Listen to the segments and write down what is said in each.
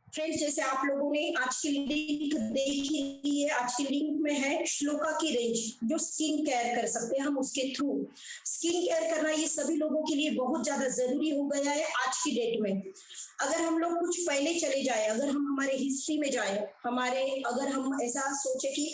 Friends, जैसे आप लोगों ने आज की लिंक देखी ली है, आज की लिंक में है श्लोका की रेंज जो स्किन केयर कर सकते हैं हम उसके थ्रू। स्किन केयर करना ये सभी लोगों के लिए बहुत ज्यादा जरूरी हो गया है आज की डेट में। अगर हम लोग कुछ पहले चले जाए, अगर हम हमारे हिस्ट्री में जाए, अगर हम ऐसा सोचे कि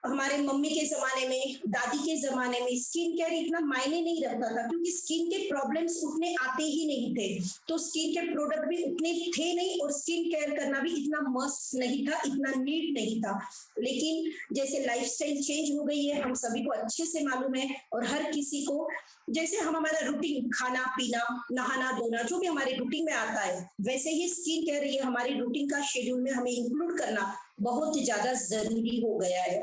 हमारे मम्मी के जमाने में, दादी के जमाने में स्किन केयर इतना मायने नहीं रखता था, क्योंकि स्किन के प्रॉब्लम्स उतने आते ही नहीं थे, तो स्किन के प्रोडक्ट भी उतने थे नहीं, और स्किन केयर करना भी इतना मस्त नहीं था, इतना नीड नहीं था। लेकिन जैसे लाइफस्टाइल चेंज हो गई है, हम सभी को अच्छे से मालूम है, और हर किसी को जैसे हम हमारा रूटीन, खाना पीना, नहाना धोना जो भी हमारे रूटीन में आता है, वैसे ही स्किन केयर ये हमारी रूटीन का शेड्यूल में हमें इंक्लूड करना बहुत ज्यादा जरूरी हो गया है।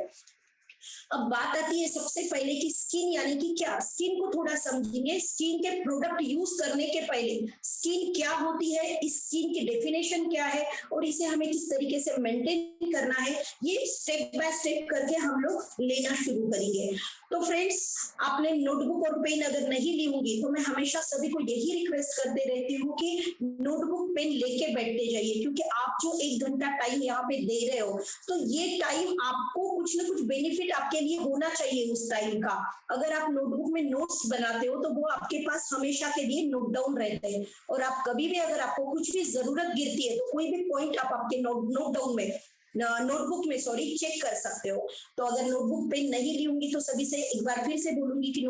अब बात आती है सबसे पहले कि स्किन यानी कि क्या। स्किन को थोड़ा समझेंगे। स्किन के प्रोडक्ट यूज करने के पहले स्किन क्या होती है, इस स्किन की डेफिनेशन क्या है, और इसे हमें किस तरीके से मेंटेन करना है, ये स्टेप बाय स्टेप करके हम लोग लेना शुरू करेंगे। तो फ्रेंड्स, आपने नोटबुक और पेन अगर नहीं ली होंगी तो मैं हमेशा सभी को यही रिक्वेस्ट करते रहती हूँ कि नोटबुक पेन लेके बैठते जाइए, क्योंकि आप जो 1 घंटा टाइम यहाँ पे दे रहे हो, तो ये टाइम आपको कुछ ना कुछ बेनिफिट आपके लिए होना चाहिए उस टाइम का। अगर आप नोटबुक में नोट्स बनाते हो तो वो आपके पास हमेशा के लिए नोट डाउन रहते हैं, और आप कभी भी अगर आपको कुछ भी जरूरत गिरती है तो कोई भी पॉइंट आप आपके नोट डाउन में, नोटबुक में सॉरी, चेक कर सकते हो। तो अगर नोटबुक पेन नहीं ली होंगी तो सभी से एक बार फिर से बोलूंगी कि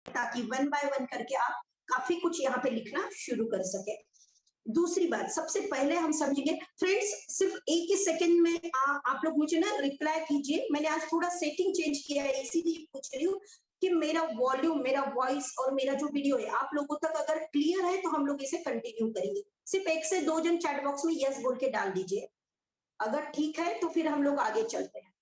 ताकि वन बाय वन करके आप काफी कुछ यहाँ पे लिखना शुरू कर सके। दूसरी बात, सबसे पहले हम समझेंगे फ्रेंड्स, सिर्फ एक ही सेकंड में आप लोग मुझे ना रिप्लाई कीजिए। मैंने आज थोड़ा सेटिंग चेंज किया है, इसीलिए पूछ रही हूँ कि मेरा वॉल्यूम, मेरा वॉइस और मेरा जो वीडियो है आप लोगों तक अगर क्लियर है तो हम लोग इसे कंटिन्यू करेंगे। सिर्फ 1 से 2 जन चैट बॉक्स में यस बोल के डाल दीजिए, अगर ठीक है तो फिर हम लोग आगे चलते हैं।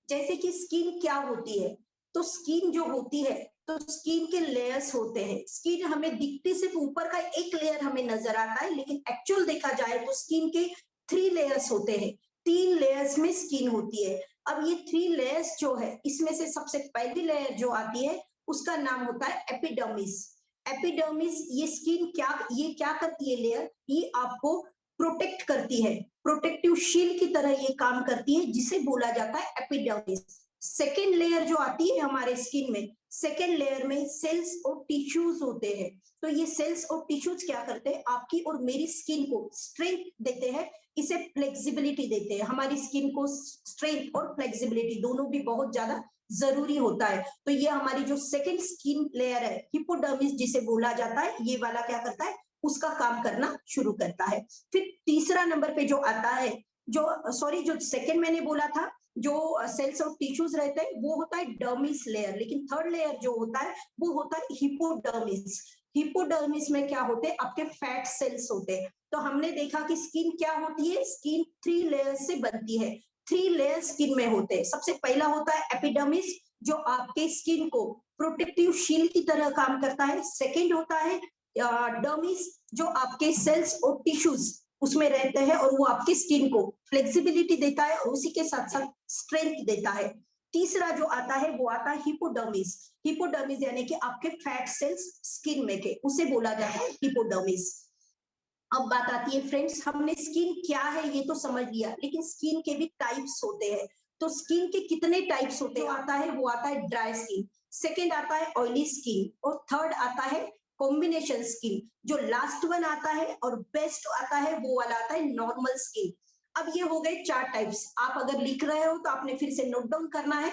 जैसे कि स्किन क्या होती है, तो स्किन जो होती है, तो स्किन के लेयर्स होते हैं। स्किन हमें दिखती सिर्फ ऊपर का एक लेयर हमें नजर आता है, लेकिन एक्चुअल देखा जाए तो स्किन के 3 लेयर्स होते हैं। 3 लेयर्स में स्किन होती है। अब ये 3 लेयर्स जो है, इसमें से सबसे पहली लेयर जो आती है उसका नाम होता है एपिडर्मिस। एपिडर्मिस, ये क्या करती है लेयर, ये आपको प्रोटेक्ट करती है, प्रोटेक्टिव शील्ड की तरह ये काम करती है, जिसे बोला जाता है एपिडर्मिस। सेकेंड लेयर जो आती है हमारे स्किन में, सेकेंड लेयर में सेल्स और टिश्यूज होते हैं। तो ये सेल्स और टिश्यूज क्या करते हैं, आपकी और मेरी स्किन को स्ट्रेंथ देते हैं, इसे फ्लेक्सिबिलिटी देते हैं। हमारी स्किन को स्ट्रेंथ और फ्लेक्सिबिलिटी दोनों भी बहुत ज्यादा जरूरी होता है। तो ये हमारी जो सेकेंड स्किन लेयर है, हिपोडर्मिस जिसे बोला जाता है, ये वाला क्या करता है, उसका काम करना शुरू करता है। फिर तीसरा नंबर पे जो आता है, जो सेकंड मैंने बोला था, जो सेल्स और टिश्यूज रहते हैं, वो होता है डर्मिस लेयर। लेकिन थर्ड लेयर जो होता है वो होता है हिपोडर्मिस। हिपोडर्मिस में क्या होते हैं, आपके फैट सेल्स होते हैं। तो हमने देखा कि स्किन क्या होती है, स्किन 3 लेयर से बनती है। 3 लेयर स्किन में होते हैं। सबसे पहला होता है एपिडर्मिस, जो आपके स्किन को प्रोटेक्टिव शील्ड की तरह काम करता है। सेकेंड होता है डर्मिस, जो आपके सेल्स और टिश्यूज उसमें रहते हैं, और वो आपकी स्किन को फ्लेक्सिबिलिटी देता है, और उसी के साथ साथ स्ट्रेंथ देता है। तीसरा जो आता है वो आता है हिपोडर्मिस। हिपोडर्मिस यानी कि आपके फैट सेल्स स्किन में के, उसे बोला जाता है हिपोडर्मिस। अब बात आती है फ्रेंड्स, हमने स्किन क्या है ये तो समझ लिया, लेकिन स्किन के भी टाइप्स होते हैं। तो स्किन के कितने टाइप्स होते हैं, आता है वो आता है ड्राई स्किन, सेकेंड आता है ऑयली स्किन, और थर्ड आता है कॉम्बिनेशन स्किन। जो लास्ट वन आता है और बेस्ट आता है वो वाला आता है नॉर्मल स्किन। अब ये हो गए 4 टाइप्स। आप अगर लिख रहे हो तो आपने फिर से नोट डाउन करना है।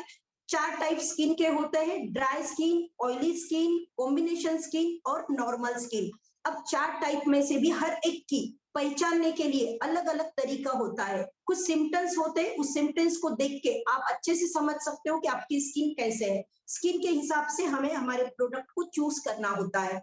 4 टाइप स्किन के होते हैं, dry skin, oily skin, combination skin और नॉर्मल स्किन। अब 4 टाइप में से भी हर एक की पहचानने के लिए अलग अलग तरीका होता है। कुछ सिम्टम्स होते हैं, उस सिम्टम्स को देख के आप अच्छे से समझ सकते हो कि आपकी स्किन कैसे है। स्किन के हिसाब से हमें हमारे प्रोडक्ट को चूज करना होता है।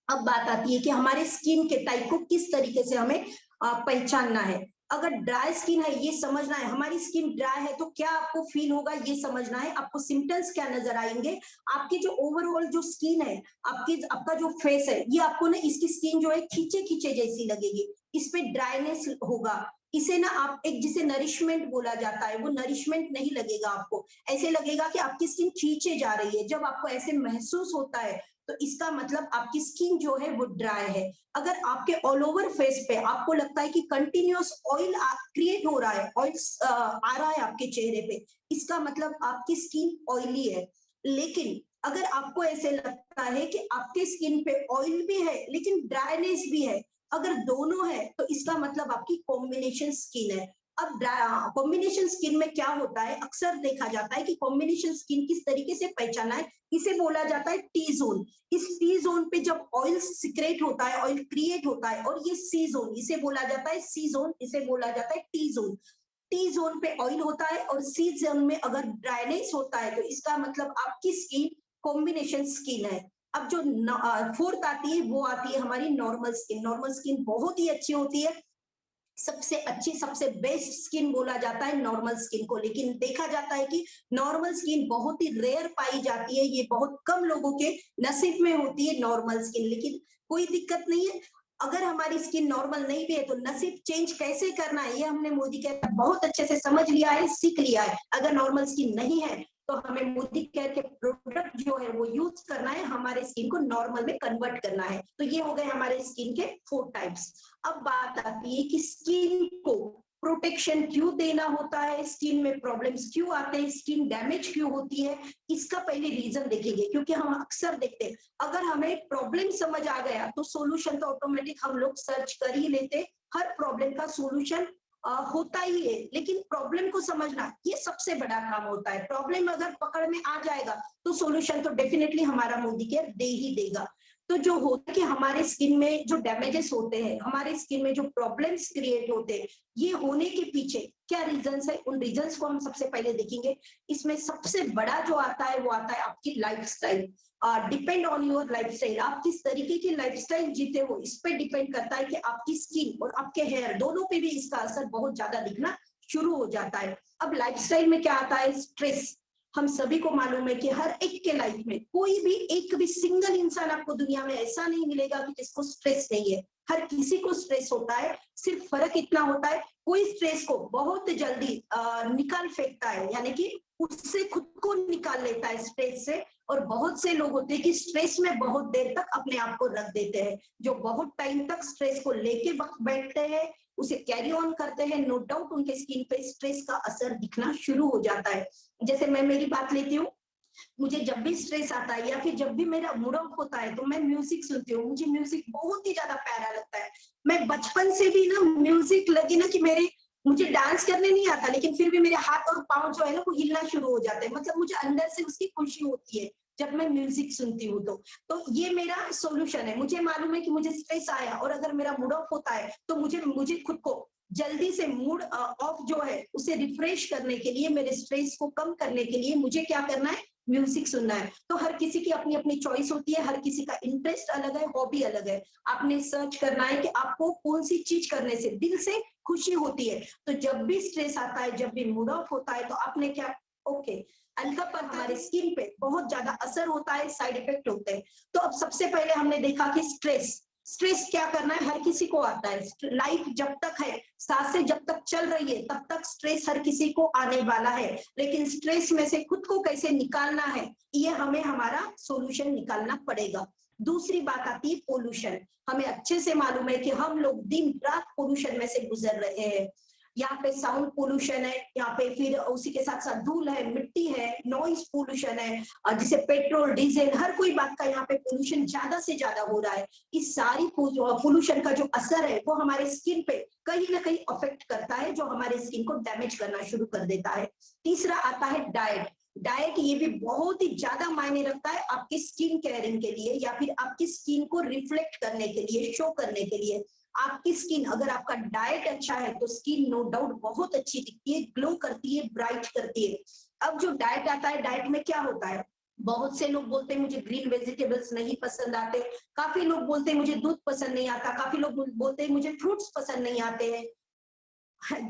अब बात आती है कि हमारे स्किन के टाइप को किस तरीके से हमें पहचानना है। अगर ड्राई स्किन है ये समझना है, हमारी स्किन ड्राई है तो क्या आपको फील होगा ये समझना है, आपको सिम्टम्स क्या नजर आएंगे, आपकी जो ओवरऑल जो स्किन है, आपका जो फेस है, ये आपको ना इसकी स्किन जो है खींचे खींचे जैसी लगेगी, इस पे ड्राइनेस होगा। इसे ना आप एक, जिसे नरिशमेंट बोला जाता है, वो नरिशमेंट नहीं लगेगा आपको, ऐसे लगेगा कि आपकी स्किन खींचे जा रही है। जब आपको ऐसे महसूस होता है तो इसका मतलब आपकी स्किन जो है वो ड्राई है। अगर आपके ऑल ओवर फेस पे आपको लगता है कि कंटिन्यूअस ऑयल क्रिएट हो रहा है, ऑयल आ रहा है आपके चेहरे पे, इसका मतलब आपकी स्किन ऑयली है। लेकिन अगर आपको ऐसे लगता है कि आपके स्किन पे ऑयल भी है लेकिन ड्राइनेस भी है, अगर दोनों है तो इसका मतलब आपकी कॉम्बिनेशन स्किन है। अब कॉम्बिनेशन स्किन में क्या होता है, अक्सर देखा जाता है कि कॉम्बिनेशन स्किन किस तरीके से पहचाना है, इसे बोला जाता है टी जोन। इस टी जोन पे जब ऑयल सिक्रेट होता है, ऑयल क्रिएट होता है, और ये सी जोन, इसे बोला जाता है सी जोन, इसे बोला जाता है टी जोन। टी जोन पे ऑयल होता है और सी जोन में अगर ड्राइनेस होता है तो इसका मतलब आपकी स्किन कॉम्बिनेशन स्किन है। अब जो फोर्थ आती है वो आती है हमारी नॉर्मल स्किन। नॉर्मल स्किन बहुत ही अच्छी होती है, सबसे अच्छी सबसे बेस्ट स्किन बोला जाता है नॉर्मल स्किन को। लेकिन देखा जाता है कि नॉर्मल स्किन बहुत ही रेयर पाई जाती है, ये बहुत कम लोगों के नसीब में होती है नॉर्मल स्किन। लेकिन कोई दिक्कत नहीं है, अगर हमारी स्किन नॉर्मल नहीं भी है तो नसीब चेंज कैसे करना है ये हमने मोदी के बहुत अच्छे से समझ लिया है, सीख लिया है। अगर नॉर्मल स्किन नहीं है तो हमें मोदी केयर के प्रोडक्ट जो है वो यूज करना है, हमारे स्किन को नॉर्मल में कन्वर्ट करना है। तो ये हो गए हमारे स्किन के 4 टाइप्स। अब बात आती है कि स्किन को प्रोटेक्शन क्यों देना होता है, स्किन में प्रॉब्लम्स क्यों आते हैं, स्किन डैमेज क्यों होती है। इसका पहले रीजन देखेंगे, क्योंकि हम अक्सर देखते हैं अगर हमें प्रॉब्लम समझ आ गया तो सॉल्यूशन तो ऑटोमेटिक हम लोग सर्च कर ही लेते। हर प्रॉब्लम का सॉल्यूशन होता ही है, लेकिन प्रॉब्लम को समझना ये सबसे बड़ा काम होता है। प्रॉब्लम अगर पकड़ में आ जाएगा तो सॉल्यूशन तो डेफिनेटली हमारा मोदी केयर दे ही देगा। तो जो होता है कि हमारे स्किन में जो डैमेजेस होते हैं, हमारे स्किन में जो प्रॉब्लम्स क्रिएट होते हैं, ये होने के पीछे क्या रीजंस है, उन रीजंस को हम सबसे पहले देखेंगे। इसमें सबसे बड़ा जो आता है वो आता है आपकी lifestyle. Depend on your lifestyle, आप किस तरीके की लाइफस्टाइल जीते हो इस पे डिपेंड करता है कि आपकी स्किन और आपके हेयर दोनों पे भी इसका असर बहुत ज्यादा दिखना शुरू हो जाता है। अब लाइफस्टाइल में क्या आता है, स्ट्रेस। हम सभी को मालूम है कि हर एक के लाइफ में कोई भी एक भी सिंगल इंसान आपको दुनिया में ऐसा नहीं मिलेगा कि जिसको स्ट्रेस नहीं है। हर किसी को स्ट्रेस होता है, सिर्फ फर्क इतना होता है कोई स्ट्रेस को बहुत जल्दी निकाल फेंकता है, यानी कि उससे खुद को निकाल लेता है स्ट्रेस से। और बहुत से लोग होते हैं कि स्ट्रेस में बहुत देर तक अपने आप को रख देते हैं, जो बहुत टाइम तक स्ट्रेस को लेके बैठते हैं, उसे कैरी ऑन करते हैं, नो डाउट उनके स्किन पे स्ट्रेस का असर दिखना शुरू हो जाता है। जैसे मैं मेरी बात लेती हूँ, मुझे जब भी स्ट्रेस आता है या फिर जब भी मेरा मूड ऑफ होता है तो मैं म्यूजिक सुनती हूँ। मुझे म्यूजिक बहुत ही ज्यादा प्यारा लगता है। मैं बचपन से भी ना म्यूजिक लगे ना कि मेरे मुझे डांस करने नहीं आता, लेकिन फिर भी मेरे हाथ और पांव जो है ना वो हिलना शुरू हो जाते हैं। मतलब मुझे अंदर से उसकी खुशी होती है जब मैं म्यूजिक सुनती हूँ। तो ये मेरा सोल्यूशन है। मुझे मालूम है कि मुझे स्ट्रेस आया और अगर मेरा मूड ऑफ होता है तो मुझे मुझे खुद को जल्दी से मूड ऑफ जो है उसे रिफ्रेश करने के लिए, मेरे स्ट्रेस को कम करने के लिए मुझे क्या करना है, म्यूजिक सुनना है। तो हर किसी की अपनी अपनी चॉइस होती है, हर किसी का इंटरेस्ट अलग है, हॉबी अलग है। आपने सर्च करना है कि आपको कौन सी चीज करने से दिल से खुशी होती है। तो जब भी स्ट्रेस आता है, जब भी मूड ऑफ होता है, तो आपने क्या, ओके, हल्का पर हमारे स्किन पे बहुत ज्यादा असर होता है, साइड इफेक्ट होते हैं। तो अब सबसे पहले हमने देखा कि स्ट्रेस, स्ट्रेस क्या करना है, हर किसी को आता है। लाइफ जब तक है, सांसें जब तक चल रही है तब तक स्ट्रेस हर किसी को आने वाला है। लेकिन स्ट्रेस में से खुद को कैसे निकालना है, ये हमें हमारा सॉल्यूशन निकालना पड़ेगा। दूसरी बात आती है पोल्यूशन। हमें अच्छे से मालूम है कि हम लोग दिन रात पोल्यूशन में से गुजर रहे हैं। यहाँ पे साउंड पोल्यूशन है, यहाँ पे फिर उसी के साथ साथ धूल है, मिट्टी है, नॉइज पोल्यूशन है, जैसे पेट्रोल डीजल, हर कोई बात का यहाँ पे पोल्यूशन ज्यादा से ज्यादा हो रहा है। इस सारी पोल्यूशन का जो असर है वो हमारे स्किन पे कहीं ना कहीं अफेक्ट करता है, जो हमारे स्किन को डैमेज करना शुरू कर देता है। तीसरा आता है डाइट। डाइट ये भी बहुत ही ज्यादा मायने रखता है आपकी स्किन केयरिंग के लिए, या फिर आपकी स्किन को रिफ्लेक्ट करने के लिए, शो करने के लिए। आपकी स्किन, अगर आपका डाइट अच्छा है तो स्किन नो डाउट बहुत अच्छी दिखती है, ग्लो करती है, ब्राइट करती है। अब जो डाइट आता है, डाइट में क्या होता है, बहुत से लोग बोलते हैं मुझे ग्रीन वेजिटेबल्स नहीं पसंद आते, काफी लोग बोलते हैं मुझे दूध पसंद नहीं आता, काफी लोग बोलते हैं मुझे फ्रूट्स पसंद नहीं आते हैं।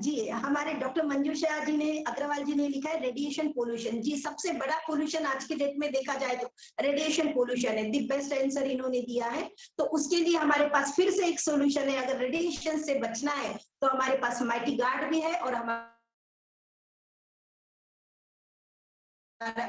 जी, हमारे डॉक्टर मंजूषा जी ने, अग्रवाल जी ने लिखा है रेडिएशन पोल्यूशन। जी, सबसे बड़ा पोल्यूशन आज के डेट में देखा जाए तो रेडिएशन पोल्यूशन है। दी बेस्ट आंसर इन्होंने दिया है। तो उसके लिए हमारे पास फिर से एक सोल्यूशन है। अगर रेडिएशन से बचना है तो हमारे पास माइटी गार्ड भी है और हमारा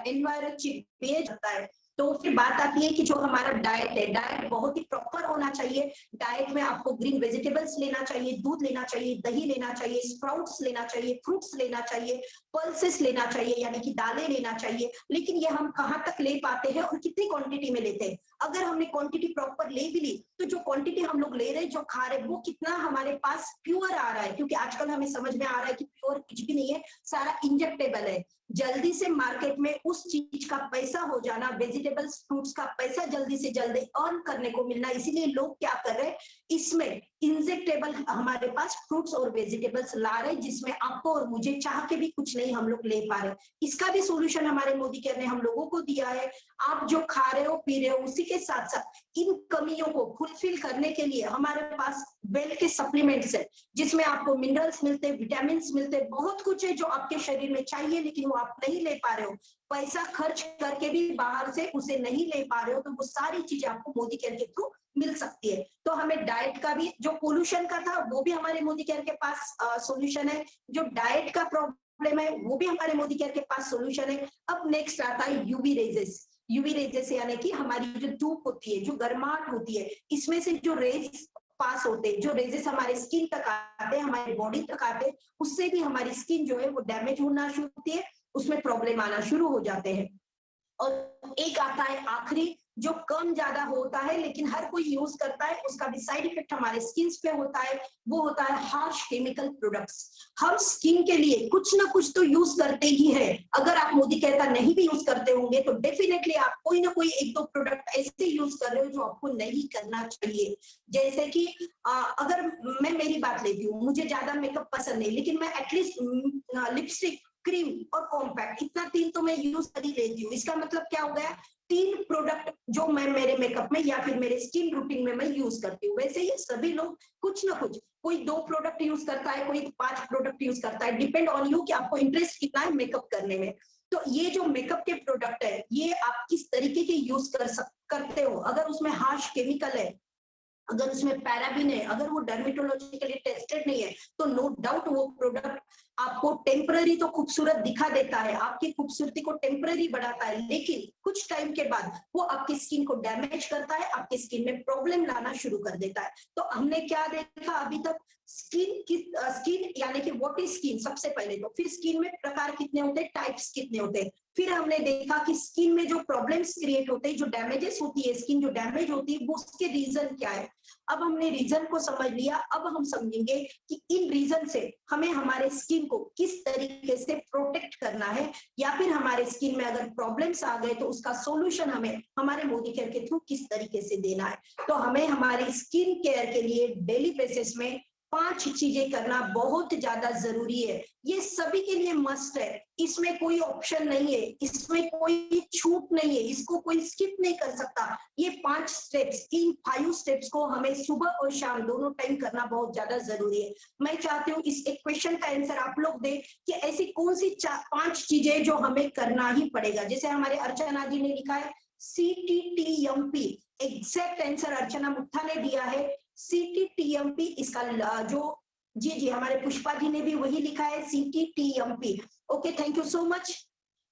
एनवायरनमेंट जाता है। तो फिर बात आती है कि जो हमारा डाइट है, डाइट बहुत ही प्रॉपर होना चाहिए। डाइट में आपको ग्रीन वेजिटेबल्स लेना चाहिए, दूध लेना चाहिए, दही लेना चाहिए, स्प्राउट्स लेना चाहिए, फ्रूट्स लेना चाहिए, पल्सेस लेना चाहिए यानी कि दालें लेना चाहिए। लेकिन ये हम कहाँ तक ले पाते हैं और कितनी क्वांटिटी में लेते हैं? अगर हमने क्वांटिटी प्रॉपर ले भी ली तो जो क्वांटिटी हम लोग ले रहे हैं, जो खा रहे हैं, वो कितना हमारे पास प्योर आ रहा है? क्योंकि आजकल हमें समझ में आ रहा है कि प्योर कुछ भी नहीं है, सारा इंजेक्टेबल है। जल्दी से मार्केट में उस चीज का पैसा हो जाना, वेजिटेबल्स फ्रूट्स का पैसा जल्दी से जल्दी अर्न करने को मिलना, इसीलिए लोग क्या कर रहे हैं, इसमें इंजेक्टेबल हमारे पास फ्रूट्स और वेजिटेबल्स ला रहे, जिसमें आपको और मुझे चाह के भी कुछ नहीं हम लोग ले पा रहे। इसका भी सोल्यूशन हमारे मोदी केयर ने हम लोगों को दिया है। आप जो खा रहे हो पी रहे हो, उसी के साथ साथ इन कमियों को फुलफिल करने के लिए हमारे पास वेल के सप्लीमेंट्स है, जिसमें आपको मिनरल्स मिलते हैं, विटामिन मिलते हैं, बहुत कुछ है जो आपके शरीर में चाहिए लेकिन वो आप नहीं ले पा रहे हो। पैसा खर्च करके भी बाहर से उसे नहीं ले पा रहे हो, तो वो सारी चीजें आपको मोदी केयर के थ्रू मिल सकती है। तो हमें डाइट का भी, जो पोल्यूशन का था वो भी हमारे मोदी केयर के पास सॉल्यूशन है, जो डाइट का प्रॉब्लम है वो भी हमारे मोदी केयर के पास सॉल्यूशन है। अब नेक्स्ट आता है यूवी रेजेस। यूवी रेजेस यानी कि हमारी जो धूप होती है, जो गर्माहट होती है, इसमें से जो रेज पास होते हैं, जो रेजेस हमारे स्किन तक आते हैं, हमारे बॉडी तक आते हैं, उससे भी हमारी स्किन जो है वो डैमेज होना शुरू होती है, उसमें प्रॉब्लम आना शुरू हो जाते हैं। और एक आता है आखिरी, जो कम ज्यादा होता है लेकिन हर कोई यूज करता है, उसका भी साइड इफेक्ट हमारे स्किन पे होता है, वो होता है हार्श केमिकल प्रोडक्ट्स। हम स्किन के लिए कुछ ना कुछ तो यूज करते ही है। अगर आप मोदी केयर का नहीं भी यूज करते होंगे तो डेफिनेटली आप कोई ना कोई एक दो प्रोडक्ट ऐसे यूज कर रहे हो जो आपको नहीं करना चाहिए। जैसे कि अगर मैं मेरी बात लेती हूँ, मुझे ज्यादा मेकअप पसंद नहीं, लेकिन मैं एटलीस्ट लिपस्टिक, क्रीम और कॉम्पैक्ट, इतना तीन तो मैं यूज कर ही लेती हूँ। इसका मतलब क्या हो गया, तीन प्रोडक्ट जो मैं मेरे मेकअप में या फिर मेरे स्किन रूटीन में मैं यूज करती हूँ। वैसे ही सभी लोग कुछ ना कुछ, कोई 2 प्रोडक्ट यूज करता है, कोई 5 प्रोडक्ट यूज करता है, डिपेंड ऑन यू कि आपको इंटरेस्ट कितना है मेकअप करने में। तो ये जो मेकअप के प्रोडक्ट है, ये आप किस तरीके के यूज करते हो। अगर उसमें हार्श केमिकल है, अगर उसमें पैराबिन है, अगर वो डर्मेटोलॉजिकली टेस्टेड नहीं है, तो नो डाउट वो प्रोडक्ट आपको टेम्पररी तो खूबसूरत दिखा देता है, आपकी खूबसूरती को टेम्पररी बढ़ाता है, लेकिन कुछ टाइम के बाद वो आपकी स्किन को डैमेज करता है, आपकी स्किन में प्रॉब्लम लाना शुरू कर देता है। तो हमने क्या देखा अभी तक, स्किन यानी कि व्हाट इज स्किन सबसे पहले, तो फिर स्किन में प्रकार कितने होते हैं, टाइप्स कितने होते हैं, फिर हमने देखा कि स्किन में जो प्रॉब्लम्स क्रिएट होते हैं, जो डैमेजेस होती है, स्किन जो डैमेज होती है, वो उसके रीजन क्या है। अब हमने रीजन को समझ लिया, अब हम समझेंगे कि इन रीजन से हमें हमारे स्किन को किस तरीके से प्रोटेक्ट करना है, या फिर हमारे स्किन में अगर प्रॉब्लम्स आ गए तो उसका सॉल्यूशन हमें हमारे मोदी केयर के थ्रू किस तरीके से देना है। तो हमें हमारी स्किन केयर के लिए डेली बेसिस में 5 चीजें करना बहुत ज्यादा जरूरी है। ये सभी के लिए मस्ट है, इसमें कोई ऑप्शन नहीं है, इसमें कोई छूट नहीं है, इसको कोई स्किप नहीं कर सकता। ये 5 स्टेप्स, इन 5 स्टेप्स को हमें सुबह और शाम दोनों टाइम करना बहुत ज्यादा जरूरी है। मैं चाहती हूँ इस एक क्वेश्चन का आंसर आप लोग दें कि ऐसी कौन सी 5 चीजें जो हमें करना ही पड़ेगा। जैसे हमारे अर्चना जी ने लिखा है CTTMP, एग्जैक्ट आंसर अर्चना मुट्ठा ने दिया है CTTMP। इसका जो जी हमारे पुष्पा जी ने भी वही लिखा है CTTMP। Okay, thank you so much.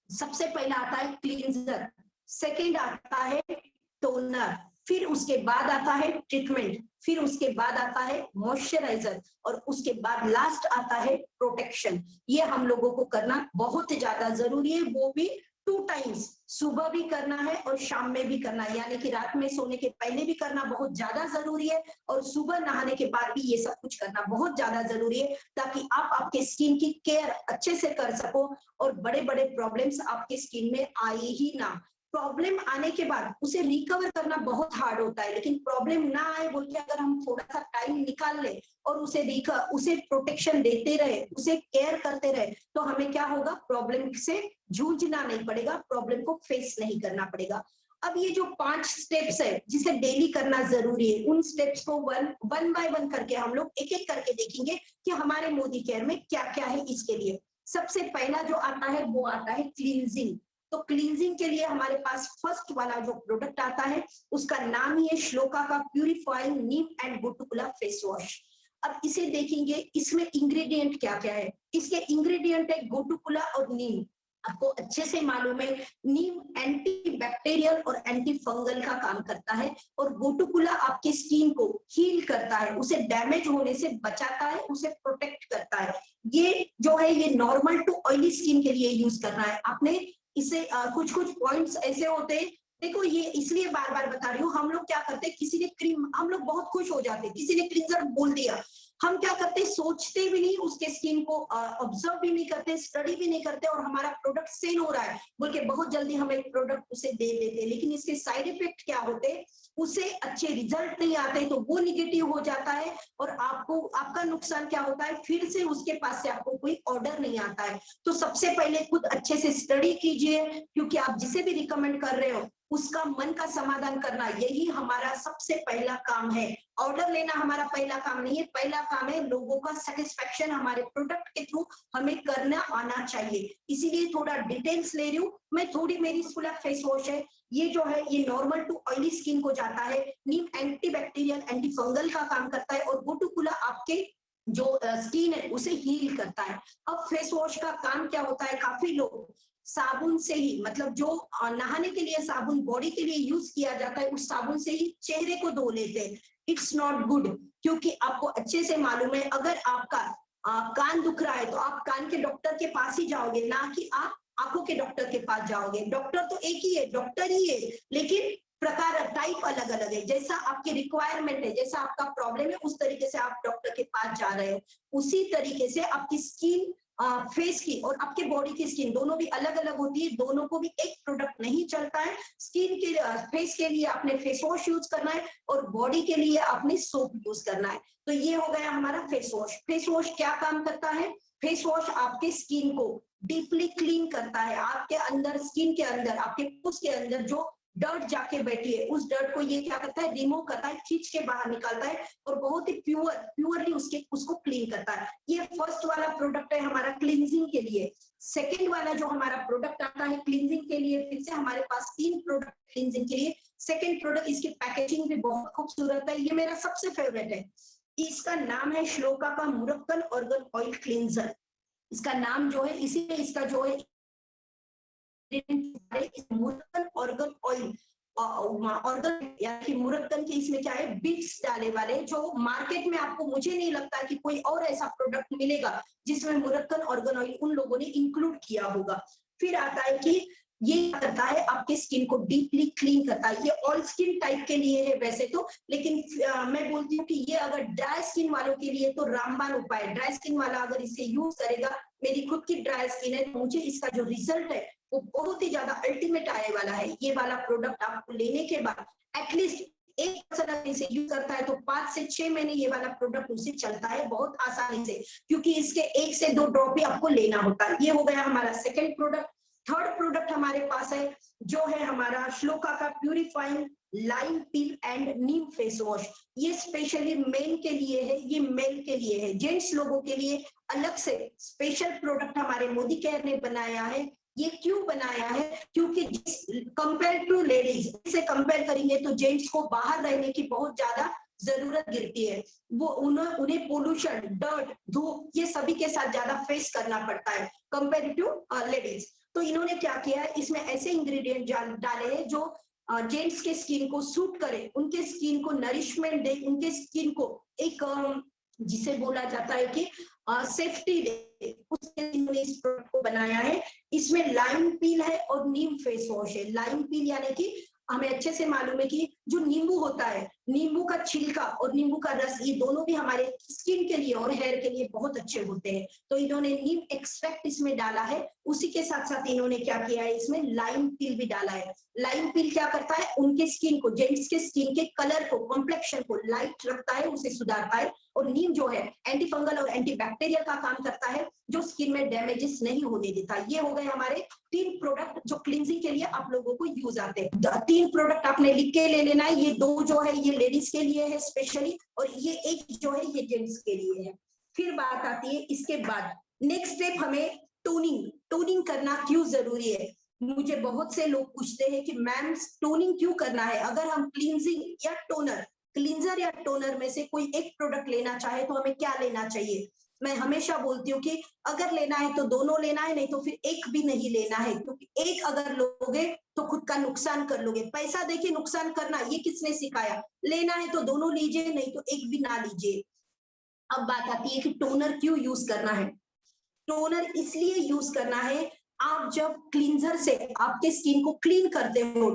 सबसे पहला आता है क्लींजर, सेकंड आता है टोनर, फिर उसके बाद आता है ट्रीटमेंट, फिर उसके बाद आता है मॉइस्चराइजर, और उसके बाद लास्ट आता है प्रोटेक्शन। ये हम लोगों को करना बहुत ज्यादा जरूरी है, वो भी 2 टाइम्स, सुबह भी करना है और शाम में भी करना है, यानी कि रात में सोने के पहले भी करना बहुत ज्यादा जरूरी है, और सुबह नहाने के बाद भी ये सब कुछ करना बहुत ज्यादा जरूरी है, ताकि आप आपके स्किन की केयर अच्छे से कर सको और बड़े बड़े प्रॉब्लम्स आपके स्किन में आए ही ना। प्रॉब्लम आने के बाद उसे रिकवर करना बहुत हार्ड होता है, लेकिन प्रॉब्लम ना आए बोल के अगर हम थोड़ा सा टाइम निकाल ले और उसे प्रोटेक्शन देते रहे, उसे केयर करते रहे, तो हमें क्या होगा, प्रॉब्लम से जूझना नहीं पड़ेगा, प्रॉब्लम को फेस नहीं करना पड़ेगा। अब ये जो 5 स्टेप्स है जिसे डेली करना जरूरी है, उन स्टेप्स को वन बाय वन करके हम लोग एक एक करके देखेंगे कि हमारे मोदी केयर में क्या क्या है इसके लिए। सबसे पहला जो आता है वो आता है क्लींजिंग। तो क्लींजिंग के लिए हमारे पास फर्स्ट वाला जो प्रोडक्ट आता है उसका नाम ही है श्लोका का purifying neem and gotukola face wash. अब इसे देखेंगे इसमें इंग्रेडिएंट क्या क्या है। इसके इंग्रेडिएंट है गोटुकुला और नीम। आपको अच्छे से मालूम है नीम एंटी बैक्टीरियल और एंटी फंगल का काम करता है, और गोटुकुला आपकी स्किन को हील करता है, उसे डैमेज होने से बचाता है, उसे प्रोटेक्ट करता है। ये जो है ये नॉर्मल टू ऑयली स्किन के लिए यूज करना है आपने। इसे कुछ कुछ पॉइंट्स ऐसे होते हैं, देखो ये इसलिए बार बार बता रही हूँ, हम लोग क्या करते हैं, किसी ने क्रीम, हम लोग बहुत खुश हो जाते हैं, किसी ने क्लींजर बोल दिया, हम क्या करते हैं, सोचते भी नहीं, उसके स्किन को ऑब्जर्व भी नहीं करते, स्टडी भी नहीं करते, और हमारा प्रोडक्ट सेल हो रहा है बोल के बहुत जल्दी हम एक प्रोडक्ट उसे दे देते हैं, लेकिन इसके साइड इफेक्ट क्या होते हैं, उसे अच्छे रिजल्ट नहीं आते, तो वो निगेटिव हो जाता है, और आपको आपका नुकसान क्या होता है, फिर से उसके पास से आपको कोई ऑर्डर नहीं आता है। तो सबसे पहले खुद अच्छे से स्टडी कीजिए, क्योंकि आप जिसे भी रिकमेंड कर रहे हो उसका मन का समाधान करना, यही हमारा सबसे पहला काम है। ऑर्डर लेना हमारा पहला काम नहीं है, पहला काम है लोगों का सेटिस्फेक्शन हमारे प्रोडक्ट के थ्रू हमें करना आना चाहिए। इसीलिए थोड़ा डिटेल्स ले रही हूँ मैं, थोड़ी मेरी स्कूल फेस वॉश है, ये जो है ये नॉर्मल टू ऑयली स्किन को जाता है, नीम एंटी बैक्टीरियल एंटी फंगल का काम करता है, और गोटुकुला आपके जो स्किन है उसे हील करता है। अब फेस वॉश का काम क्या होता है, काफी लोग साबुन से ही, मतलब जो नहाने के लिए साबुन बॉडी के लिए यूज किया जाता है, उस साबुन से ही चेहरे को धो लेते हैं। इट्स नॉट गुड, क्योंकि आपको अच्छे से मालूम है अगर आपका कान दुख रहा है तो आप कान के डॉक्टर के पास ही जाओगे, ना कि आप आंखों के डॉक्टर के पास जाओगे। डॉक्टर तो एक ही है, डॉक्टर ही है, लेकिन प्रकार टाइप अलग अलग है, जैसा आपकी रिक्वायरमेंट है, जैसा आपका प्रॉब्लम है, उस तरीके से आप डॉक्टर के पास जा रहे हो। उसी तरीके से आपकी स्किन, फेस की और आपके बॉडी की स्किन दोनों भी अलग अलग होती है, दोनों को भी एक प्रोडक्ट नहीं चलता है। स्किन के फेस के लिए आपने फेस वॉश यूज करना है, और बॉडी के लिए आपने सोप यूज करना है। तो ये हो गया हमारा फेस वॉश। फेस वॉश क्या काम करता है, फेस वॉश आपके स्किन को डीपली क्लीन करता है, आपके अंदर स्किन के अंदर, आपके पूछ के अंदर जो डर्ट जाके बैठी है, उस डर्ट को ये क्या करता है, रिमूव करता है, खींच के बाहर निकालता है, और बहुत ही प्योरली उसको क्लीन करता है। ये फर्स्ट वाला प्रोडक्ट है हमारा क्लींजिंग के लिए। सेकेंड वाला जो हमारा प्रोडक्ट आता है क्लींजिंग के लिए, फिर से हमारे पास 3 प्रोडक्ट क्लींजिंग के लिए। सेकेंड प्रोडक्ट, इसकी पैकेजिंग भी बहुत खूबसूरत है, ये मेरा सबसे फेवरेट है। इसका नाम है श्लोका का मुरक्कन ऑर्गन ऑयल क्लींजर। इसका नाम जो है, इसीलिए इसका जो है मुरक्कन ऑर्गन ऑयल, ऑर्गन यानी कि मुरक्कन के इसमें क्या है, बीट्स डाले वाले, जो मार्केट में आपको, मुझे नहीं लगता कि कोई और ऐसा प्रोडक्ट मिलेगा जिसमें मुरक्कन ऑर्गन ऑयल उन लोगों ने इंक्लूड किया होगा। फिर आता है कि ये करता है आपके स्किन को डीपली क्लीन करता है। ये ऑल स्किन टाइप के लिए है वैसे तो, लेकिन मैं बोलती हूँ कि ये अगर ड्राई स्किन वालों के लिए तो रामबाण उपाय है। ड्राई स्किन वाला अगर इसे यूज करेगा, मेरी खुद की ड्राई स्किन है, मुझे इसका जो रिजल्ट है वो बहुत ही ज्यादा अल्टीमेट आने वाला है। ये वाला प्रोडक्ट आपको लेने के बाद एटलीस्ट एक पर्सन अगर इसे यूज करता है तो 5 से 6 महीने ये वाला प्रोडक्ट उसे चलता है बहुत आसानी से, क्योंकि इसके 1 से 2 ड्रॉप ही आपको लेना होता है। ये हो गया हमारा सेकंड प्रोडक्ट। थर्ड प्रोडक्ट हमारे पास है जो है हमारा श्लोका का purifying lime peel and Neem face wash. ये स्पेशली मेन के लिए है, ये मेल के लिए है, जेंट्स लोगों के लिए अलग से स्पेशल प्रोडक्ट हमारे मोदी केयर ने बनाया है। ये क्यों बनाया है, क्योंकि कंपेयर टू लेडीज से कंपेयर करेंगे तो जेंट्स को बाहर रहने की बहुत ज्यादा जरूरत गिरती है। वो उन्हें पोल्यूशन, डर्ट, धूप ये सभी के साथ ज्यादा फेस करना पड़ता है कंपेयर टू लेडीज। तो इन्होंने क्या किया है, इसमें ऐसे इंग्रेडिएंट डाले हैं जो जेंट्स के स्किन को सूट करे, उनके स्किन को नरिशमेंट दे, उनके स्किन को एक जिसे बोला जाता है कि सेफ्टी दे, उसके इन्होंने इस प्रोडक्ट को बनाया है। इसमें लाइम पील है और नीम फेस वॉश है। लाइम पील यानी कि हमें अच्छे से मालूम है कि जो नींबू होता है, नींबू का छिलका और नींबू का रस, ये दोनों भी हमारे स्किन के लिए और हेयर के लिए बहुत अच्छे होते हैं। तो इन्होंने नीम एक्सट्रैक्ट इसमें डाला है, उसी के साथ साथ इन्होंने क्या किया है, इसमें लाइम पील भी डाला है। लाइम पील क्या करता है, उनके स्किन को, जेंट्स के स्किन के कलर को, कॉम्प्लेक्शन को लाइट रखता है, उसे सुधारता है। और नीम जो है एंटी फंगल और एंटी बैक्टीरियल का काम करता है, जो स्किन में डैमेजेस नहीं होने देता। ये हो गए हमारे 3 प्रोडक्ट जो क्लींजिंग के लिए आप लोगों को यूज आते हैं। 3 प्रोडक्ट आपने लिख के ले लेना है। ये 2 जो है ये लेडीज के लिए है स्पेशली, और ये एक जो है ये जेंट्स के लिए है। फिर बात आती है इसके बाद नेक्स्ट स्टेप, हमें टोनिंग करना क्यों जरूरी है। मुझे बहुत से लोग पूछते हैं कि मैम टोनिंग क्यों करना है, अगर हम क्लींजिंग या टोनर, क्लींजर या टोनर में से कोई एक प्रोडक्ट लेना चाहे तो हमें क्या लेना चाहिए। मैं हमेशा बोलती हूँ कि अगर लेना है तो दोनों लेना है, नहीं तो फिर एक भी नहीं लेना है, क्योंकि एक अगर लोगे तो खुद का नुकसान कर लोगे। पैसा देके नुकसान करना ये किसने सिखाया? लेना है तो दोनों लीजिए, नहीं तो एक भी ना लीजिए। अब बात आती है कि टोनर क्यों यूज करना है। टोनर इसलिए यूज करना है, आप जब क्लींजर से आपके स्किन को क्लीन करते हो,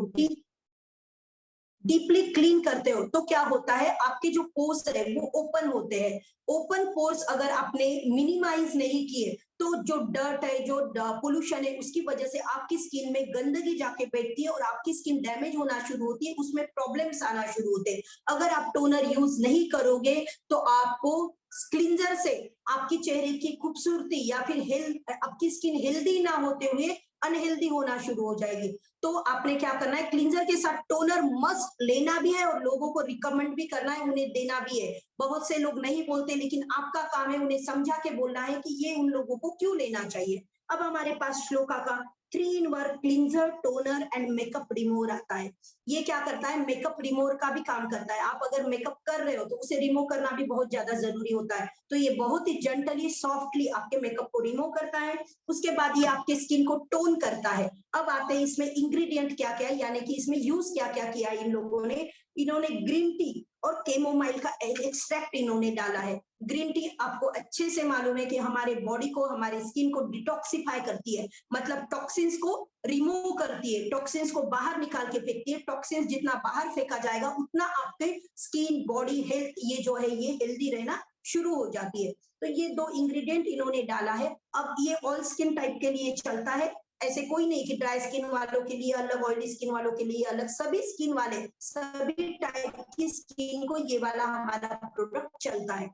डीपली क्लीन करते हो, तो क्या होता है, आपके जो पोर्स है वो ओपन होते हैं। ओपन पोर्स अगर आपने मिनिमाइज नहीं किए तो जो डर्ट है, जो पोल्यूशन है, उसकी वजह से आपकी स्किन में गंदगी जाके बैठती है और आपकी स्किन डैमेज होना शुरू होती है, उसमें प्रॉब्लम्स आना शुरू होते हैं। अगर आप टोनर यूज नहीं करोगे तो आपको क्लींजर से आपकी चेहरे की खूबसूरती या फिर हेल्थ, आपकी स्किन हेल्दी ना होते हुए अनहेल्दी होना शुरू हो जाएगी। तो आपने क्या करना है, क्लींजर के साथ टोनर मस्ट लेना भी है और लोगों को रिकमेंड भी करना है, उन्हें देना भी है। बहुत से लोग नहीं बोलते, लेकिन आपका काम है उन्हें समझा के बोलना है कि ये उन लोगों को क्यों लेना चाहिए। अब हमारे पास श्लोका का 3 in 1 cleanser, toner and makeup remover आता है। ये क्या करता है, मेकअप रिमूवर का भी काम करता है। आप अगर मेकअप कर रहे हो तो उसे रिमूव करना भी बहुत ज्यादा जरूरी होता है, तो ये बहुत ही जेंटली सॉफ्टली आपके मेकअप को रिमूव करता है। उसके बाद ये आपके स्किन को टोन करता है। अब आते हैं इसमें इंग्रेडिएंट क्या क्या है, यानी कि इसमें यूज क्या क्या किया इन लोगों ने। इन्होंने ग्रीन टी और कैमोमाइल का एक्सट्रैक्ट इन्होंने डाला है। ग्रीन टी आपको अच्छे से मालूम है कि हमारे बॉडी को, हमारे स्किन को डिटॉक्सिफाई करती है, मतलब टॉक्सिन्स को रिमूव करती है, टॉक्सिन्स को बाहर निकाल के फेंकती है। टॉक्सिन्स जितना बाहर फेंका जाएगा उतना आपके स्किन, बॉडी हेल्थ ये जो है ये हेल्दी रहना शुरू हो जाती है। तो ये 2 इंग्रेडिएंट इन्होंने डाला है। अब ये ऑल स्किन टाइप के लिए चलता है, ऐसे कोई नहीं कि ड्राई स्किन वालों के लिए अलग, ऑयली स्किन वालों के लिए अलग, सभी स्किन वाले, सभी टाइप की स्किन को ये वाला हमारा प्रोडक्ट चलता है।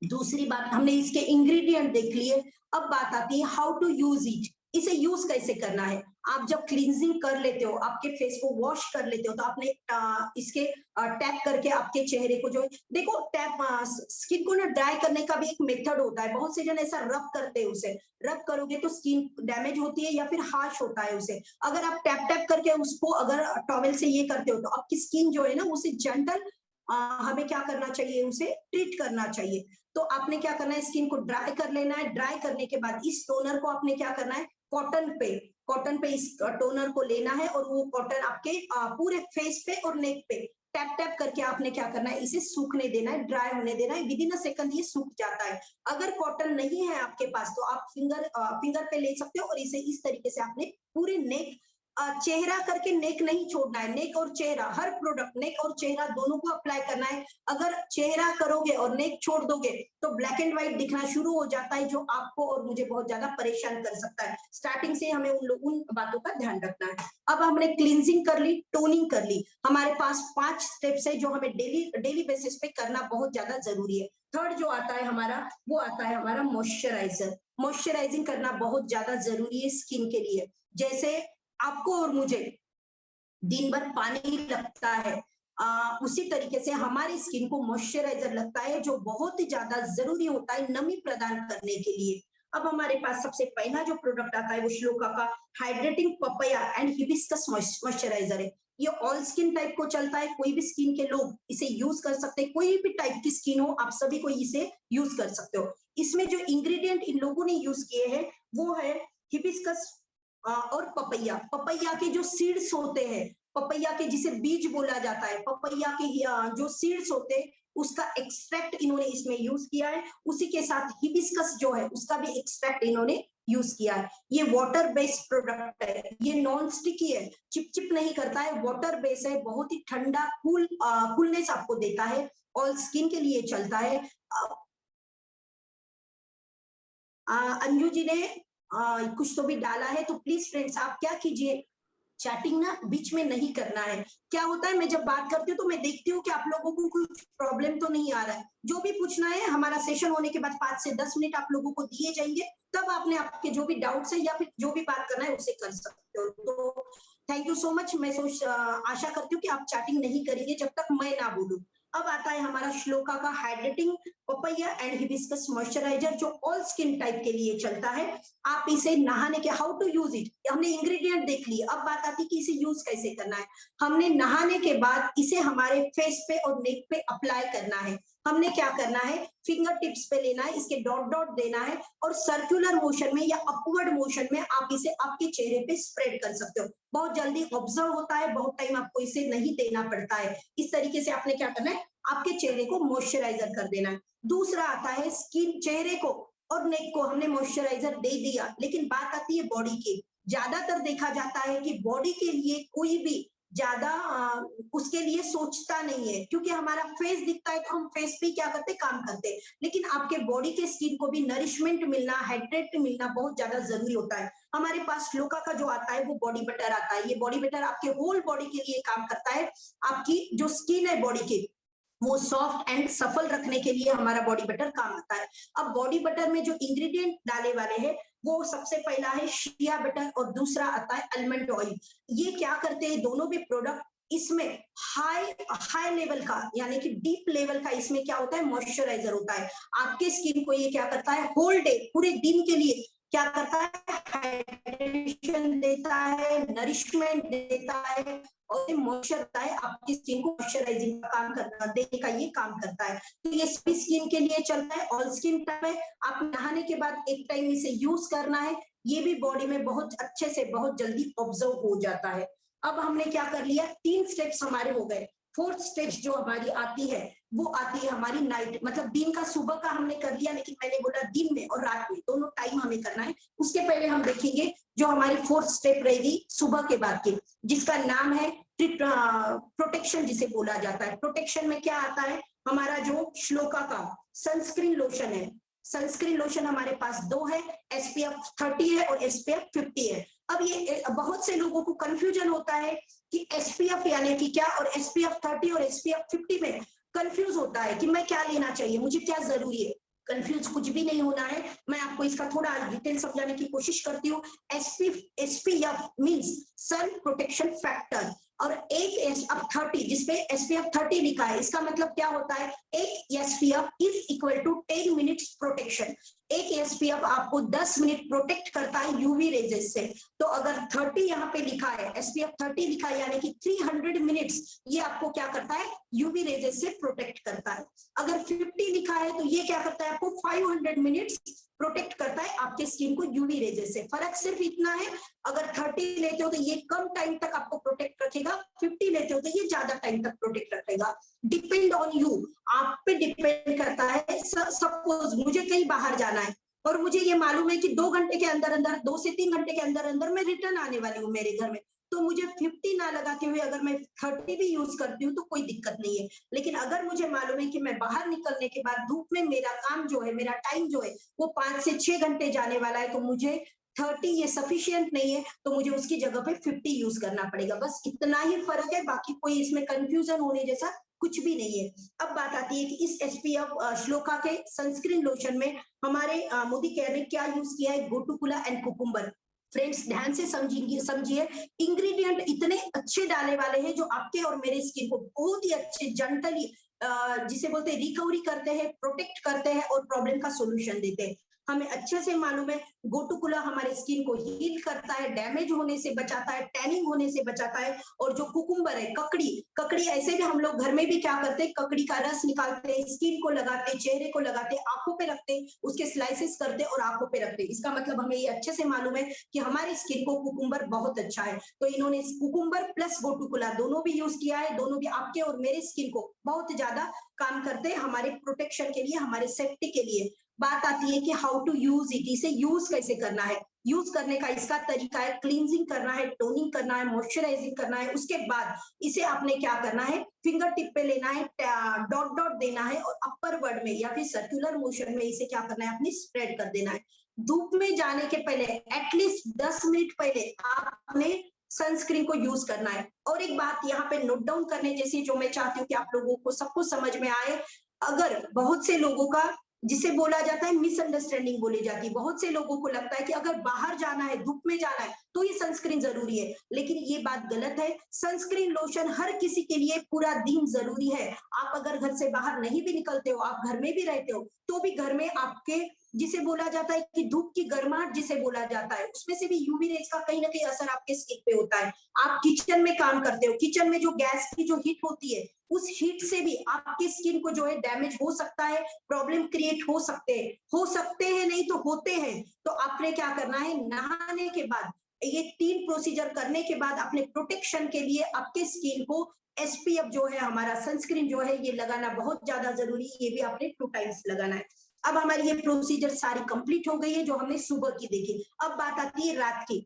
दूसरी बात, हमने इसके इंग्रेडिएंट देख लिए। अब बात आती है हाउ टू यूज इट, इसे यूज कैसे करना है। आप जब क्लींजिंग कर लेते हो, आपके फेस को वॉश कर लेते हो, तो आपने इसके टैप करके आपके चेहरे को, जो देखो टैप, स्किन को ना ड्राई करने का भी एक मेथड होता है। बहुत से जन ऐसा रब करते हैं, उसे रब करोगे तो स्किन डैमेज होती है या फिर हार्श होता है उसे। अगर आप टैप टैप करके उसको अगर टॉवेल से ये करते हो तो आपकी स्किन जो है ना उसे जेंटल, हमें क्या करना चाहिए, उसे ट्रीट करना चाहिए। तो आपने क्या करना है, स्किन को ड्राई कर लेना है। ड्राई करने के बाद इस टोनर को आपने क्या करना है, कॉटन पे इस टोनर को लेना है और वो कॉटन आपके पूरे फेस पे और नेक पे टैप टैप करके आपने क्या करना है, इसे सूखने देना है, ड्राई होने देना है। विद इन अ सेकंड ये सूख जाता है। अगर कॉटन नहीं है आपके पास तो आप फिंगर पे ले सकते हो और इसे इस तरीके से आपने पूरे नेक, चेहरा करके नेक नहीं छोड़ना है, नेक और चेहरा, हर प्रोडक्ट नेक और चेहरा दोनों को अप्लाई करना है। अगर चेहरा करोगे और नेक छोड़ दोगे तो ब्लैक एंड व्हाइट दिखना शुरू हो जाता है, जो आपको और मुझे बहुत ज्यादा परेशान कर सकता है। स्टार्टिंग से हमें उन बातों का ध्यान रखना है। अब हमने क्लींजिंग कर ली, टोनिंग कर ली, हमारे पास 5 स्टेप्स है जो हमें डेली बेसिस पे करना बहुत ज्यादा जरूरी है। थर्ड जो आता है हमारा, वो आता है हमारा मॉइस्चराइजर। मॉइस्चराइजिंग करना बहुत ज्यादा जरूरी है स्किन के लिए। जैसे आपको और मुझे दिन भर पानी लगता है, उसी तरीके से हमारी स्किन को मॉइस्चराइजर लगता है, जो बहुत ही ज्यादा जरूरी होता है नमी प्रदान करने के लिए। अब हमारे पास सबसे पहला जो प्रोडक्ट आता है वो श्लोका का hydrating papaya and hibiscus moisturiser है। ये ऑल स्किन टाइप को चलता है, कोई भी स्किन के लोग इसे यूज कर सकते हैं, कोई भी टाइप की स्किन हो आप सभी को इसे यूज कर सकते हो। इसमें जो इंग्रेडिएंट इन लोगों ने यूज किए हैं वो है हिबिस्कस और पपैया। पपैया के जो सीड्स होते हैं, पपैया के जिसे बीज बोला जाता है, पपैया के जो सीड्स होते हैं उसका एक्सट्रैक्ट इन्होंने इसमें यूज किया है। उसी के साथ हिबिस्कस जो है उसका भी एक्सट्रैक्ट इन्होंने यूज किया है। ये वाटर बेस्ड प्रोडक्ट है, ये नॉन स्टिकी है, चिपचिप नहीं करता है, वाटर बेस्ड है, बहुत ही ठंडा कूलनेस आपको देता है, ऑल स्किन के लिए चलता है। अंजू जी ने कुछ तो भी डाला है, तो प्लीज फ्रेंड्स आप क्या कीजिए, चैटिंग ना बीच में नहीं करना है। क्या होता है, मैं जब बात करती हूँ तो मैं देखती हूँ कि आप लोगों को कुछ प्रॉब्लम तो नहीं आ रहा है। जो भी पूछना है, हमारा सेशन होने के बाद 5 से 10 मिनट आप लोगों को दिए जाएंगे, तब आपने आपके जो भी डाउट्स है या फिर जो भी बात करना है उसे कर सकते हो। तो थैंक यू सो मच। मैं आशा करती हूँ कि आप चैटिंग नहीं करेंगे जब तक मैं ना बोलूं। अब आता है हमारा श्लोका का hydrating papaya and hibiscus moisturiser, जो ऑल स्किन टाइप के लिए चलता है। आप इसे नहाने के, हाउ टू यूज इट, हमने इंग्रेडिएंट देख लिए, अब बात आती है कि इसे यूज कैसे करना है। हमने नहाने के बाद इसे हमारे फेस पे और नेक पे अप्लाई करना है। हमने क्या करना है, फिंगर टिप्स पे लेना है, इसके डॉट डॉट देना है और सर्कुलर मोशन में या अपवर्ड मोशन में आप इसे आपके चेहरे पे स्प्रेड कर सकते हो। बहुत जल्दी ऑब्जर्व होता है, बहुत टाइम आपको इसे नहीं देना पड़ता है। इस तरीके से आपने क्या करना है, आपके चेहरे को मॉइस्चराइजर कर देना है। दूसरा आता है स्किन, चेहरे को और नेक को हमने मॉइस्चराइजर दे दिया, लेकिन बात आती है बॉडी की। ज्यादातर देखा जाता है कि बॉडी के लिए कोई भी ज्यादा उसके लिए सोचता नहीं है, क्योंकि हमारा फेस दिखता है तो हम फेस पे क्या करते, काम करते। लेकिन आपके बॉडी के स्किन को भी नरिशमेंट मिलना, हाइड्रेट मिलना बहुत ज्यादा जरूरी होता है। हमारे पास श्लोका का जो आता है वो बॉडी बटर आता है। ये बॉडी बटर आपके होल बॉडी के लिए काम करता है। आपकी जो स्किन है बॉडी की वो सॉफ्ट एंड सफल रखने के लिए हमारा बॉडी बटर काम आता है। अब बॉडी बटर में जो इंग्रेडिएंट डाले वाले हैं वो सबसे पहला है शिया बटर और दूसरा आता है आलमंड ऑयल। ये क्या करते हैं दोनों भी प्रोडक्ट, इसमें हाई हाई लेवल का यानी कि डीप लेवल का इसमें क्या होता है, मॉइस्चराइजर होता है। आपके स्किन को ये क्या करता है, होल डे पूरे दिन के लिए क्या करता है, हाइड्रेशन देता है, नरिशमेंट देता है और मॉइस्चर होता है, आपकी स्किन को मॉइस्चराइजिंग का काम करता देने का ये काम करता है। तो ये सभी स्किन के लिए चलता है, ऑल स्किन टाइप है। आप नहाने के बाद एक टाइम इसे यूज करना है, ये भी बॉडी में बहुत अच्छे से बहुत जल्दी ऑब्जर्व हो जाता है। अब हमने क्या कर लिया, 3 स्टेप्स हमारे हो गए। फोर्थ स्टेप जो हमारी आती है वो आती है हमारी नाइट, मतलब दिन का, सुबह का हमने कर लिया, लेकिन मैंने बोला दिन में और रात में दोनों टाइम हमें करना है। उसके पहले हम देखेंगे जो हमारी फोर्थ स्टेप रहेगी सुबह के बाद की, जिसका नाम है प्रोटेक्शन, जिसे बोला जाता है। प्रोटेक्शन में क्या आता है, हमारा जो श्लोका का सनस्क्रीन लोशन है। सनस्क्रीन लोशन हमारे पास 2 है, SPF 30 है और SPF 50 है। अब ये बहुत से लोगों को कंफ्यूजन होता है कि SPF यानी कि क्या, और SPF 30 और SPF 50 में कंफ्यूज होता है कि मैं क्या लेना चाहिए, मुझे क्या जरूरी है। कंफ्यूज कुछ भी नहीं होना है, मैं आपको इसका थोड़ा डिटेल समझाने की कोशिश करती हूँ। SPF means sun protection factor, और एक अब 30 जिसपे SPF 30 लिखा है, इसका मतलब क्या होता है, एक SPF is equal to 10 minutes protection. एक SPF आपको 10 मिनट प्रोटेक्ट करता है यूवी रेजेस से। तो अगर 30 यहाँ पे लिखा है, SPF 30 लिखा है, यानी कि 300 मिनट्स ये आपको क्या करता है, यूवी रेजेस से प्रोटेक्ट करता है। अगर 50 लिखा है तो ये क्या करता है, आपको 500 मिनट्स प्रोटेक्ट करता है आपके स्किन को यूवी रेजेस से। फर्क सिर्फ इतना है, अगर 30 लेते हो तो ये कम टाइम तक आपको प्रोटेक्ट रखेगा, 50 लेते हो तो ये ज्यादा टाइम तक प्रोटेक्ट रखेगा। डिपेंड ऑन यू, आप पे डिपेंड करता है। सपोज मुझे कहीं बाहर जाना है और मुझे ये मालूम है कि 2 घंटे के अंदर अंदर, 2 से 3 घंटे के अंदर अंदर मैं रिटर्न आने वाली हूँ मेरे घर में, तो मुझे 50 ना लगाते हुए अगर मैं 30 भी यूज करती हूँ तो कोई दिक्कत नहीं है। लेकिन अगर मुझे मालूम है कि मैं बाहर निकलने के बाद धूप में मेरा काम जो है, मेरा टाइम जो है वो 5 से 6 घंटे जाने वाला है, तो मुझे 30 ये सफिशियंट नहीं है, तो मुझे उसकी जगह पे 50 यूज करना पड़ेगा। बस इतना ही फर्क है, बाकी कोई इसमें कंफ्यूजन होने जैसा कुछ भी नहीं है। अब बात आती है कि इस SPF श्लोका के सनस्क्रीन लोशन में हमारे मोदी केयर ने क्या यूज किया है, गोटुकुला एंड कुकुम्बर। फ्रेंड्स ध्यान से समझिए, इंग्रेडिएंट इतने अच्छे डाले वाले हैं जो आपके और मेरे स्किन को बहुत ही अच्छे जेंटली, जिसे बोलते हैं रिकवरी करते हैं, प्रोटेक्ट करते हैं और प्रॉब्लम का सोल्यूशन देते हैं। हमें अच्छे से मालूम है गोटुकुला हमारे स्किन को हील करता है, डैमेज होने से बचाता है, टैनिंग होने से बचाता है। और जो कुकुम्बर है, ककड़ी ऐसे भी हम लोग घर में भी क्या करते हैं, ककड़ी का रस निकालते हैं, स्किन को लगाते, चेहरे को लगाते, आंखों पे रखते, उसके स्लाइसेस करते और आंखों पे रखते। इसका मतलब हमें ये अच्छे से मालूम है कि हमारी स्किन को कुकुम्बर बहुत अच्छा है। तो इन्होंने कुकुम्बर प्लस गोटुकुला दोनों भी यूज किया है, दोनों भी आपके और मेरे स्किन को बहुत ज्यादा काम करते हैं, हमारे प्रोटेक्शन के लिए, हमारे सेफ्टी के लिए। बात आती है कि हाउ टू यूज इट, इसे यूज कैसे करना है। यूज करने का इसका तरीका है, क्लींजिंग करना है, टोनिंग करना है, मॉइस्चराइजिंग करना है। उसके बाद इसे आपने क्या करना है, फिंगर टिप पे लेना है, डॉट डॉट देना है और अपर वर्ड में या फिर सर्कुलर मोशन में इसे क्या करना है, अपनी स्प्रेड कर देना है। धूप में जाने के पहले एटलीस्ट 10 मिनट पहले आपने सनस्क्रीन को यूज करना है। और एक बात यहाँ पे नोट डाउन करने जैसी, जो मैं चाहती हूँ कि आप लोगों को सबको समझ में आए। अगर बहुत से लोगों का, जिसे बोला जाता है मिसअंडरस्टैंडिंग बोली जाती है, बहुत से लोगों को लगता है कि अगर बाहर जाना है, धूप में जाना है तो ये सनस्क्रीन जरूरी है, लेकिन ये बात गलत है। सनस्क्रीन लोशन हर किसी के लिए पूरा दिन जरूरी है। आप अगर घर से बाहर नहीं भी निकलते हो, आप घर में भी रहते हो, तो भी घर में आपके जिसे बोला जाता है कि धूप की गर्माहट जिसे बोला जाता है, उसमें से भी यूवी रेज का कहीं ना कहीं असर आपके स्किन पे होता है। आप किचन में काम करते हो, किचन में जो गैस की जो हीट होती है, उस हीट से भी आपकी स्किन को जो है डैमेज हो सकता है, प्रॉब्लम क्रिएट हो सकते हैं नहीं तो होते हैं। तो आपने क्या करना है, नहाने के बाद ये 3 प्रोसीजर करने के बाद अपने प्रोटेक्शन के लिए आपके स्किन को एसपीएफ जो है, हमारा सनस्क्रीन जो है, ये लगाना बहुत ज्यादा जरूरी है। ये भी आपने 2 टाइम्स लगाना है। अब हमारी ये प्रोसीजर सारी कंप्लीट हो गई है जो हमने सुबह की देखी। अब बात आती है रात की।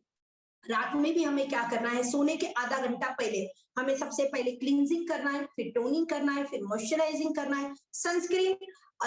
रात में भी हमें क्या करना है, सोने के आधा घंटा पहले हमें सबसे पहले क्लींजिंग करना है, फिर टोनिंग करना है, फिर मॉइस्चराइजिंग करना है। सनस्क्रीन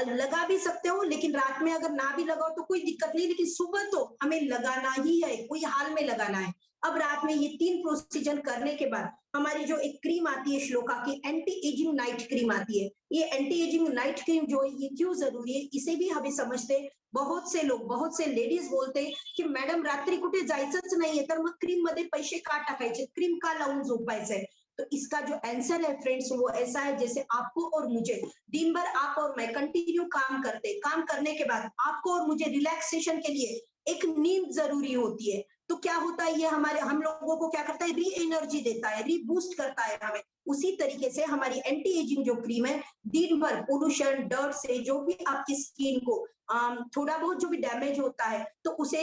लगा भी सकते हो, लेकिन रात में अगर ना भी लगाओ तो कोई दिक्कत नहीं, लेकिन सुबह तो हमें लगाना ही है, कोई हाल में लगाना है। अब रात में ये 3 प्रोसीजर करने के बाद हमारी जो एक क्रीम आती है श्लोका की, एंटी एजिंग नाइट क्रीम आती है। ये एंटी एजिंग नाइट क्रीम जो है, ये क्यों जरूरी है, इसे भी हमें समझते। बहुत से लोग, बहुत से लेडीज बोलते की मॅडम रात्री कुठे जायचंच नाहीये, तर मग क्रीम मध्ये पैसे का टाकायचे, क्रीम का लावून झोपायचंय। तो इसका जो आंसर है फ्रेंड्स, वो ऐसा है, जैसे आपको और मुझे दिन भर आप और मैं कंटिन्यू काम करते, काम करने के बाद आपको और मुझे रिलैक्सेशन के लिए एक नींद जरूरी होती है। तो क्या होता है, ये हमारे हम लोगों को क्या करता है, री एनर्जी देता है, रीबूस्ट करता है हमें। उसी तरीके से हमारी एंटी एजिंग जो क्रीम है, दिन भर पोल्यूशन, डर्ट से जो भी आपकी स्किन को थोड़ा बहुत जो भी डैमेज होता है, तो उसे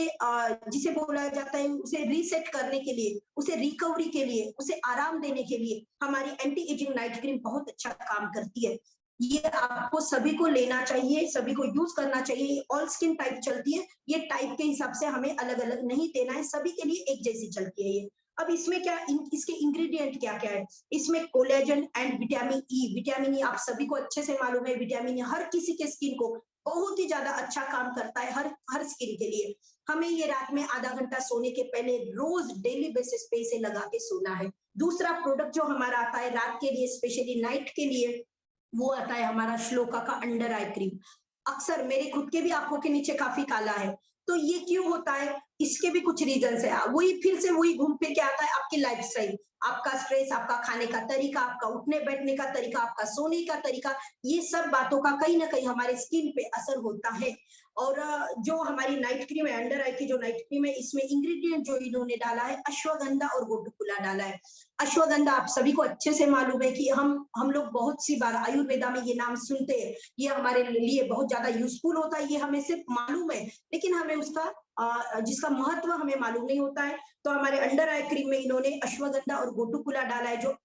जिसे बोला जाता है, उसे रीसेट करने के लिए, उसे रिकवरी के लिए, उसे आराम देने के लिए हमारी एंटी एजिंग नाइट क्रीम बहुत अच्छा काम करती है। ये आपको सभी को लेना चाहिए, सभी को यूज करना चाहिए। ऑल स्किन टाइप चलती है, ये टाइप के हिसाब से हमें अलग अलग नहीं देना है, सभी के लिए एक जैसी चलती है ये। अब इसमें क्या इसके इंग्रेडिएंट क्या क्या है, इसमें collagen and vitamin E. Vitamin E आप सभी को अच्छे से मालूम है, विटामिन ई हर किसी के स्किन को बहुत ही ज्यादा अच्छा काम करता है, हर हर स्किन के लिए। हमें ये रात में आधा घंटा सोने के पहले रोज डेली बेसिस पे इसे लगा के सोना है। दूसरा प्रोडक्ट जो हमारा आता है रात के लिए, स्पेशली नाइट के लिए, वो आता है हमारा श्लोका का अंडर आई क्रीम। अक्सर मेरे खुद के भी आंखों के नीचे काफी काला है, तो ये क्यों होता है, इसके भी कुछ रीजन है। वही फिर से वही घूम फिर के आता है, आपकी लाइफस्टाइल, आपका स्ट्रेस, आपका खाने का तरीका, आपका उठने बैठने का तरीका, आपका सोने का तरीका, ये सब बातों का कहीं ना कहीं हमारे स्किन पे असर होता है। और जो हमारी नाइट क्रीम है, अंडर आई की जो नाइट क्रीम है, इसमें इंग्रेडिएंट जो इन्होंने डाला है, अश्वगंधा और गोटुकुला डाला है। अश्वगंधा आप सभी को अच्छे से मालूम है कि हम लोग बहुत सी बार आयुर्वेदा में ये नाम सुनते हैं, ये हमारे लिए बहुत ज्यादा यूजफुल होता है, ये हमें सिर्फ मालूम है, लेकिन हमें उसका जिसका महत्व हमें मालूम नहीं होता है। तो हमारे अंडर आई क्रीम में इन्होंने अश्वगंधा और गोटुकुला डाला है, जो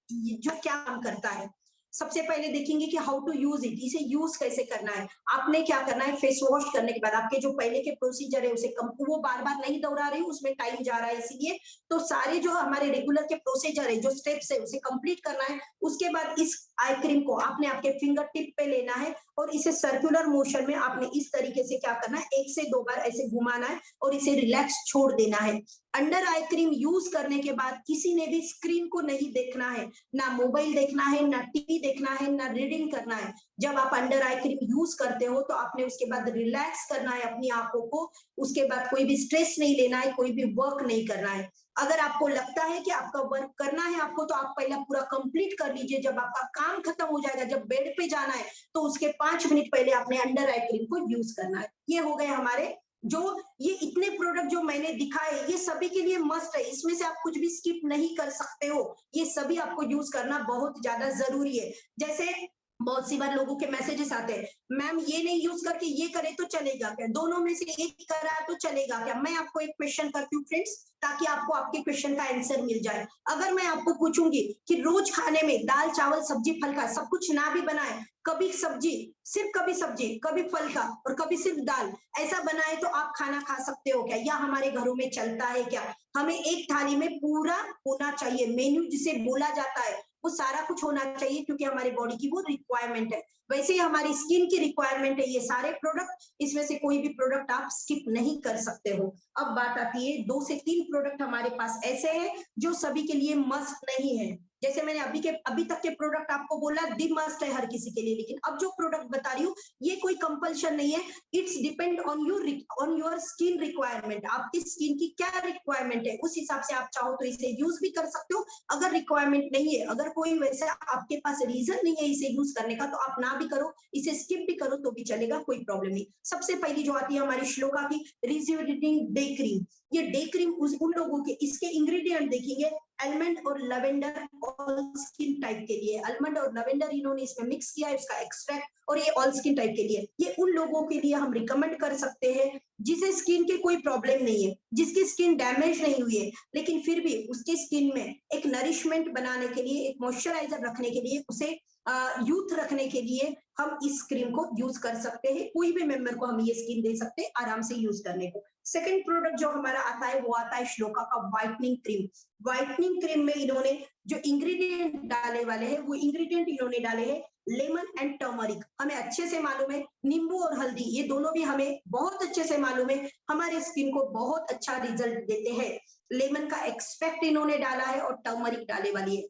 क्या काम करता है। सबसे पहले देखेंगे कि हाउ टू यूज इट, इसे यूज कैसे करना है। आपने क्या करना है, फेस वॉश करने के बाद आपके जो पहले के प्रोसीजर है उसे वो बार बार नहीं दोहरा रही हूँ, उसमें टाइम जा रहा है इसीलिए। तो सारे जो हमारे रेगुलर के प्रोसीजर है, जो स्टेप्स है, उसे कंप्लीट करना है। उसके बाद इस आई क्रीम को आपने आपके फिंगर टिप पे लेना है और इसे सर्कुलर मोशन में आपने इस तरीके से क्या करना है, 1 से 2 बार ऐसे घुमाना है और इसे रिलैक्स छोड़ देना है। अंडर आई क्रीम यूज करने के बाद किसी ने भी स्क्रीन को नहीं देखना है, ना मोबाइल देखना है, ना टीवी देखना है, ना रीडिंग करना है। जब आप अंडर आई क्रीम यूज करते हो तो आपने उसके बाद रिलैक्स करना है अपनी आंखों को। उसके बाद कोई भी स्ट्रेस नहीं लेना है, कोई भी वर्क नहीं करना है। अगर आपको लगता है कि आपका वर्क करना है आपको, तो आप पहला पूरा कंप्लीट कर लीजिए। जब आपका काम खत्म हो जाएगा, जब बेड पे जाना है, तो उसके 5 मिनट पहले आपने अंडर आई क्रीम को यूज करना है। ये हो गए हमारे जो ये इतने प्रोडक्ट जो मैंने दिखाए, ये सभी के लिए मस्ट है, इसमें से आप कुछ भी स्किप नहीं कर सकते हो। ये सभी आपको यूज करना बहुत ज्यादा जरूरी है। जैसे बहुत सी बार लोगों के मैसेजेस आते हैं, मैम ये नहीं यूज करके ये करे तो चलेगा क्या, दोनों में से एक करा तो चलेगा क्या। मैं आपको एक क्वेश्चन करती हूँ फ्रेंड्स, ताकि आपको आपके क्वेश्चन का आंसर मिल जाए। अगर मैं आपको पूछूंगी कि रोज खाने में दाल चावल सब्जी फल का सब कुछ ना भी बनाए, कभी सब्जी, सिर्फ कभी सब्जी, कभी फल का और कभी सिर्फ दाल, ऐसा बनाए तो आप खाना खा सकते हो क्या, या हमारे घरों में चलता है क्या। हमें एक थाली में पूरा होना चाहिए, मेन्यू जिसे बोला जाता है वो सारा कुछ होना चाहिए, क्योंकि हमारी बॉडी की वो रिक्वायरमेंट है। वैसे ही हमारी स्किन की रिक्वायरमेंट है ये सारे प्रोडक्ट, इसमें से कोई भी प्रोडक्ट आप स्किप नहीं कर सकते हो। अब बात आती है 2 से 3 प्रोडक्ट हमारे पास ऐसे हैं जो सभी के लिए मस्ट नहीं है। जैसे मैंने अभी तक के प्रोडक्ट आपको बोला दी मस्ट है हर किसी के लिए, लेकिन अब जो प्रोडक्ट बता रही हूँ ये कोई कंपल्शन नहीं है, it's depend on your skin requirement. आपकी स्किन की क्या रिक्वायरमेंट है उस हिसाब से आप चाहो तो इसे यूज भी कर सकते हो। अगर रिक्वायरमेंट नहीं है, अगर कोई वैसा आपके पास रीजन नहीं है इसे यूज करने का, तो आप ना भी करो, इसे स्किप भी करो तो भी चलेगा, कोई प्रॉब्लम नहीं। सबसे पहली जो आती है हमारी श्लोका की रिजुविनेटिंग डे क्रीम। ये डे क्रीम उन लोगों के, इसके इंग्रेडिएंट देखेंगे आलमंड और लवेंडर ऑल स्किन टाइप के लिए। आलमंड और लवेंडर इन्होंने इसमें मिक्स किया है, इसका एक्सट्रैक्ट, और ये ऑल स्किन टाइप के लिए। ये उन लोगों के लिए हम रिकमेंड कर सकते हैं जिसे स्किन के कोई प्रॉब्लम नहीं है, जिसकी स्किन डैमेज नहीं हुई है, लेकिन फिर भी उसकी स्किन में एक नरिशमेंट बनाने के लिए, एक मॉइस्चराइजर रखने के लिए, उसे यूथ रखने के लिए हम इस क्रीम को यूज कर सकते हैं। कोई भी मेंबर को हम ये स्किन दे सकते हैं आराम से यूज करने को। सेकंड प्रोडक्ट जो हमारा आता है वो आता है श्लोका का व्हाइटनिंग क्रीम। व्हाइटनिंग क्रीम में इन्होंने जो इंग्रेडिएंट डाले वाले हैं वो इंग्रेडिएंट इन्होंने डाले हैं लेमन एंड टर्मरिक। हमें अच्छे से मालूम है नींबू और हल्दी, ये दोनों भी हमें बहुत अच्छे से मालूम है हमारे स्किन को बहुत अच्छा रिजल्ट देते हैं। लेमन का एक्सट्रैक्ट इन्होंने डाला है और टर्मरिक डाले वाली है।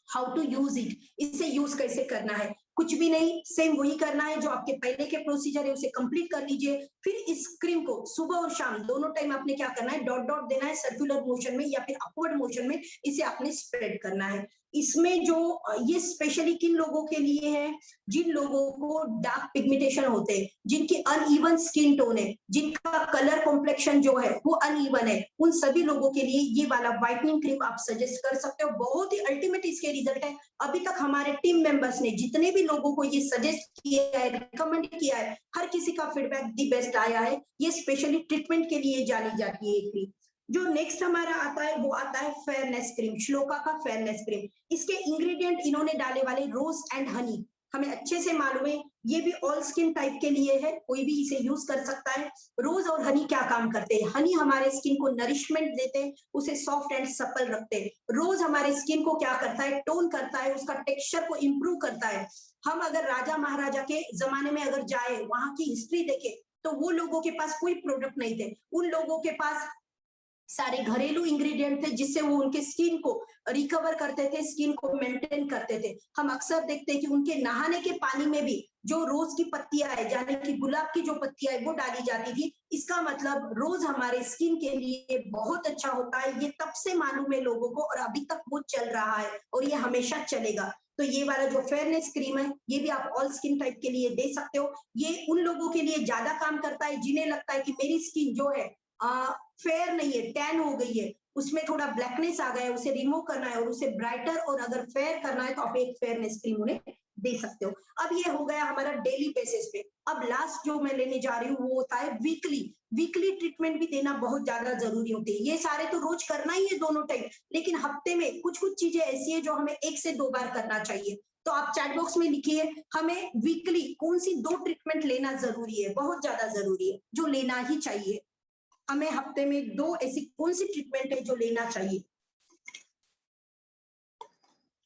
हाउ टू यूज इट, इसे यूज कैसे करना है, कुछ भी नहीं, सेम वही करना है जो आपके पहले के प्रोसीजर है, उसे कंप्लीट कर लीजिए। फिर इस क्रीम को सुबह और शाम दोनों टाइम आपने क्या करना है, डॉट डॉट देना है सर्कुलर मोशन में या फिर अपवर्ड मोशन में, इसे आपने स्प्रेड करना है। इसमें जो ये स्पेशली किन लोगों के लिए है, जिन लोगों को डार्क पिगमेंटेशन होते हैं, जिनकी अनइवन स्किन टोन है, जिनका कलर कॉम्प्लेक्शन जो है वो अनइवन है, उन सभी लोगों के लिए ये वाला व्हाइटनिंग क्रीम आप सजेस्ट कर सकते हो। बहुत ही अल्टीमेट इसके रिजल्ट है। अभी तक हमारे टीम मेंबर्स ने जितने भी लोगों को ये सजेस्ट किया है, रिकमेंड किया है, हर किसी का फीडबैक दी बेस्ट आया है। ये स्पेशली ट्रीटमेंट के लिए जानी जाती है क्रीम। जो नेक्स्ट हमारा आता है वो आता है फेयरनेस क्रीम, श्लोका का फेयरनेस क्रीम। इसके इंग्रेडिएंट इन्होंने डाले वाले रोज एंड हनी, हमें अच्छे से मालूम है ये भी ऑल स्किन टाइप के लिए है, कोई भी इसे यूज कर सकता है। रोज और हनी क्या काम करते हैं, हनी हमारे स्किन को नरिशमेंट देते हैं, उसे सॉफ्ट एंड सपल रखते हैं। रोज हमारे स्किन को क्या करता है, टोन करता है, उसका टेक्सचर को इंप्रूव करता है। हम अगर राजा महाराजा के जमाने में अगर जाए, वहां की हिस्ट्री देखे, तो वो लोगों के पास कोई प्रोडक्ट नहीं थे, उन लोगों के पास सारे घरेलू इंग्रेडिएंट थे जिससे वो उनके स्किन को रिकवर करते थे, स्किन को मेंटेन करते थे। हम अक्सर देखते हैं कि उनके नहाने के पानी में भी जो रोज की पत्तियां है, यानी कि गुलाब की जो पत्तियां है वो डाली जाती थी। इसका मतलब रोज हमारे स्किन के लिए बहुत अच्छा होता है, ये तब से मालूम है लोगों को और अभी तक वो चल रहा है और ये हमेशा चलेगा। तो ये वाला जो फेयरनेस क्रीम है ये भी आप ऑल स्किन टाइप के लिए दे सकते हो। ये उन लोगों के लिए ज्यादा काम करता है जिन्हें लगता है कि मेरी स्किन जो है फेयर नहीं है, टैन हो गई है, उसमें थोड़ा ब्लैकनेस आ गया है, उसे रिमूव करना है और उसे ब्राइटर और अगर फेयर करना है तो आप एक फेयरनेस क्रीम उन्हें दे सकते हो। अब ये हो गया हमारा डेली बेसिस पे। अब लास्ट जो मैं लेने जा रही हूँ वो होता है वीकली। वीकली ट्रीटमेंट भी देना बहुत ज्यादा जरूरी होती है। ये सारे तो रोज करना ही है दोनों टाइम, लेकिन हफ्ते में कुछ कुछ चीजें ऐसी है जो हमें 1 से 2 बार करना चाहिए। तो आप चैट बॉक्स में लिखिए हमें वीकली कौन सी 2 ट्रीटमेंट लेना जरूरी है, बहुत ज्यादा जरूरी है, जो लेना ही चाहिए। हमें हफ्ते में 2 ऐसी कौन सी ट्रीटमेंट है जो लेना चाहिए।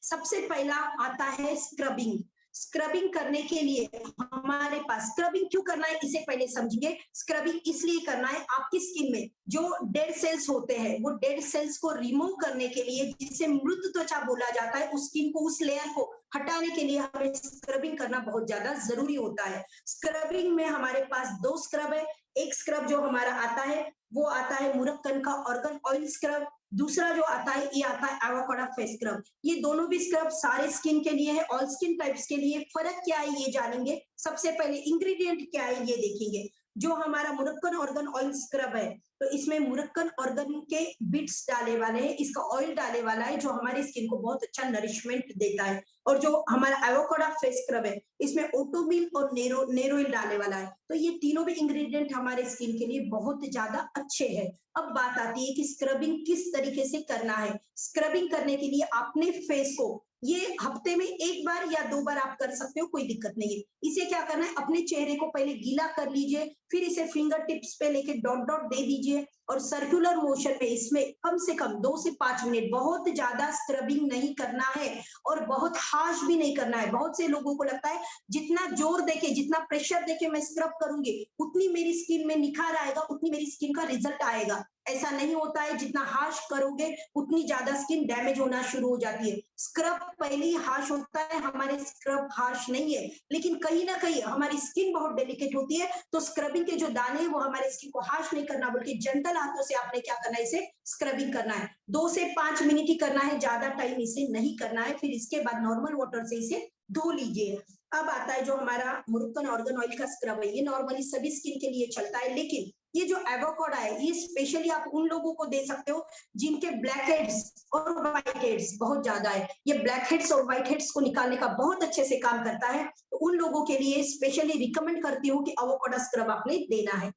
सबसे पहला आता है स्क्रबिंग। स्क्रबिंग करने के लिए हमारे पास, स्क्रबिंग क्यों करना है इसे पहले समझिए। स्क्रबिंग इसलिए करना है आपकी स्किन में जो डेड सेल्स होते हैं वो डेड सेल्स को रिमूव करने के लिए, जिसे मृत त्वचा बोला जाता है, उस स्किन को, उस लेयर को हटाने के लिए हमें स्क्रबिंग करना बहुत ज्यादा जरूरी होता है। स्क्रबिंग में हमारे पास 2 स्क्रब है। एक स्क्रब जो हमारा आता है वो आता है मुरक्कन का ऑर्गन ऑयल स्क्रब। दूसरा जो आता है ये आता है एवोकाडो फेस स्क्रब। ये दोनों भी स्क्रब सारे स्किन के लिए है, ऑल स्किन टाइप्स के लिए। फर्क क्या है ये जानेंगे। सबसे पहले इंग्रेडिएंट क्या है ये देखेंगे। जो हमारा मुरक्कन ऑर्गन ऑयल स्क्रब है तो इसमें मुरक्कन ऑर्गन के बिट्स डाले वाले हैं, इसका ऑयल डाले वाला है जो हमारी स्किन को बहुत अच्छा नरिशमेंट देता है। और जो हमारा एवोकाडो फेस स्क्रब है इसमें ओटोमिल और नेरोइल डाले वाला है। तो ये तीनों भी इंग्रेडिएंट हमारे स्किन के लिए बहुत ज्यादा अच्छे हैं। अब बात आती है कि स्क्रबिंग किस तरीके से करना है। स्क्रबिंग करने के लिए आपने फेस को ये हफ्ते में 1 बार या 2 बार आप कर सकते हो, कोई दिक्कत नहीं है। इसे क्या करना है, अपने चेहरे को पहले गीला कर लीजिए, फिर इसे फिंगर टिप्स पे लेके डॉट डॉट दे दीजिए और सर्कुलर मोशन में इसमें कम से कम 2 से 5 मिनट, बहुत ज्यादा स्क्रबिंग नहीं करना है और बहुत हार्श भी नहीं करना है। बहुत से लोगों को लगता है जितना जोर देके, जितना प्रेशर देके मैं स्क्रब करूंगी उतनी मेरी स्किन में निखार आएगा, उतनी मेरी स्किन का रिजल्ट आएगा। ऐसा नहीं होता है, जितना हार्श करोगे उतनी ज्यादा स्किन डैमेज होना शुरू हो जाती है। स्क्रब पहले ही हार्श होता है, हमारे स्क्रब हार्श नहीं है, लेकिन कहीं ना कहीं हमारी स्किन बहुत डेलिकेट होती है, तो स्क्रबिंग के जो दाने हैं वो हमारे स्किन को हार्श नहीं करना, बल्कि जेंटल हाथों से आपने क्या करना है, इसे स्क्रबिंग करना है। 2 से 5 मिनट ही करना है, ज्यादा टाइम इसे नहीं करना है। फिर इसके बाद नॉर्मल वाटर से इसे धो लीजिए। अब आता है जो हमारा मुरुक्कन ऑर्गन ऑयल का स्क्रब है, ये नॉर्मली सभी स्किन के लिए चलता है, लेकिन ये जो एवोकाडो है ये स्पेशली आप उन लोगों को दे सकते हो जिनके ब्लैक हेड्स और व्हाइट हेड्स बहुत ज्यादा है। ये ब्लैक हेड्स और व्हाइट हेड्स को निकालने का बहुत अच्छे से काम करता है, तो उन लोगों के लिए स्पेशली रिकमेंड करती हूँ कि एवोकाडो स्क्रब आपने देना है।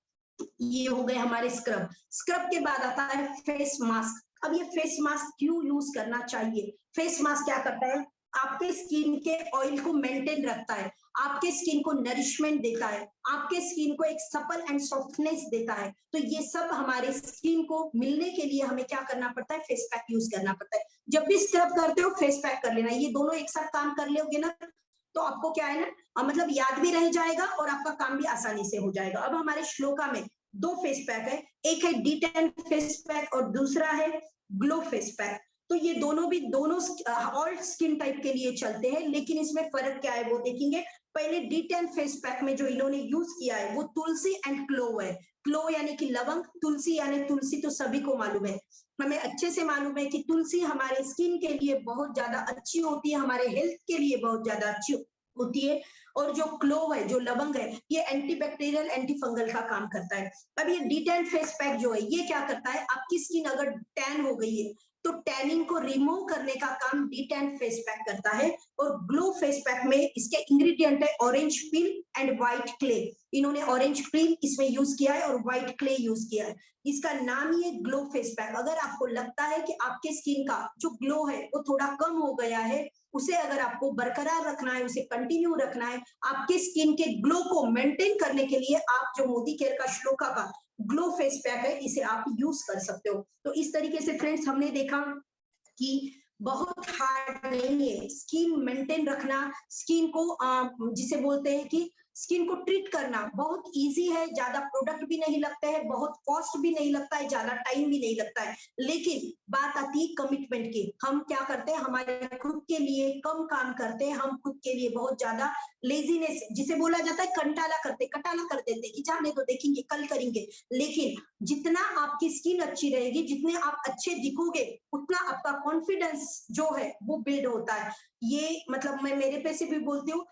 ये हो गए हमारे स्क्रब। स्क्रब के बाद आता है फेस मास्क। अब ये फेस मास्क क्यों यूज करना चाहिए? फेस मास्क क्या करता है, आपके स्किन के ऑयल को मेंटेन रखता है, आपके स्किन को नरिशमेंट देता है, आपके स्किन को एक सपल एंड सॉफ्टनेस देता है। तो ये सब हमारे स्किन को मिलने के लिए हमें क्या करना पड़ता है, फेस पैक यूज करना पड़ता है। जब भी स्क्रब करते हो फेस पैक कर लेना, ये दोनों एक साथ काम कर लोगे ना, तो आपको क्या है ना, मतलब याद भी रह जाएगा और आपका काम भी आसानी से हो जाएगा। अब हमारे श्लोका में 2 फेस पैक है, एक है D10 फेस पैक और दूसरा है ग्लो फेस पैक। तो ये दोनों भी दोनों ऑल स्किन टाइप के लिए चलते हैं, लेकिन इसमें फर्क क्या है वो देखेंगे। पहले D10 फेस पैक में जो इन्होंने यूज किया है वो तुलसी एंड क्लोव है। क्लोव यानी कि लवंग, तुलसी यानी तुलसी तो सभी को मालूम है, हमें अच्छे से मालूम है कि तुलसी हमारे स्किन के लिए बहुत ज्यादा अच्छी होती है, हमारे हेल्थ के लिए बहुत ज्यादा अच्छी होती है। और जो क्लोव है, जो लवंग है, ये एंटीबैक्टीरियल एंटी फंगल का काम करता है। अब ये D10 फेस पैक जो है ये क्या करता है, आपकी स्किन अगर टैन हो गई है तो टैनिंग को रिमूव करने का काम D10 फेस पैक करता है। और ग्लो फेस पैक में इसके इंग्रेडिएंट है orange peel and white clay. इन्होंने ऑरेंज पील इसमें यूज किया है और व्हाइट क्ले यूज किया है, इसका नाम ही है ग्लो फेस पैक। अगर आपको लगता है कि आपके स्किन का जो ग्लो है वो थोड़ा कम हो गया है, उसे अगर आपको बरकरार रखना है, उसे कंटिन्यू रखना है, आपके स्किन के ग्लो को मेंटेन करने के लिए आप जो मोदी केयर का श्लोका का ग्लो फेस पैक है इसे आप यूज कर सकते हो। तो इस तरीके से फ्रेंड्स हमने देखा कि बहुत हार्ड नहीं है स्किन मेंटेन रखना, स्किन को जिसे बोलते हैं कि स्किन को ट्रीट करना बहुत इजी है, ज्यादा प्रोडक्ट भी नहीं लगते हैं, बहुत कॉस्ट भी नहीं लगता है, ज्यादा टाइम भी नहीं लगता है। लेकिन बात आती है कमिटमेंट की, हम क्या करते हैं, हमारे खुद के लिए कम काम करते हैं, हम खुद के लिए बहुत ज्यादा लेजीनेस जिसे बोला जाता है कंटाला कटाला कर देते कि जाने तो देखेंगे कल करेंगे। लेकिन जितना आपकी स्किन अच्छी रहेगी, जितने आप अच्छे दिखोगे, उतना आपका कॉन्फिडेंस जो है वो बिल्ड होता है। ये मतलब मैं मेरे पे से भी बोलती हूँ,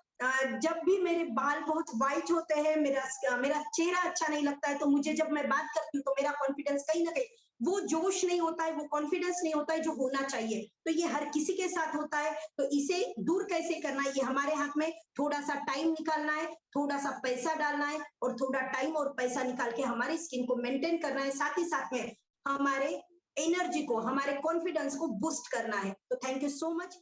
जब भी मेरे बाल बहुत व्हाइट होते हैं, मेरा चेहरा अच्छा नहीं लगता है, तो मुझे जब मैं बात करती हूँ तो मेरा कॉन्फिडेंस कहीं ना कहीं वो जोश नहीं होता है, वो कॉन्फिडेंस नहीं होता है जो होना चाहिए। तो ये हर किसी के साथ होता है, तो इसे दूर कैसे करना है ये हमारे हाथ में। थोड़ा सा टाइम निकालना है, थोड़ा सा पैसा डालना है, और थोड़ा टाइम और पैसा निकाल के हमारी स्किन को मेंटेन करना है, साथ ही साथ में हमारे एनर्जी को, हमारे कॉन्फिडेंस को बूस्ट करना है। तो थैंक यू सो मच।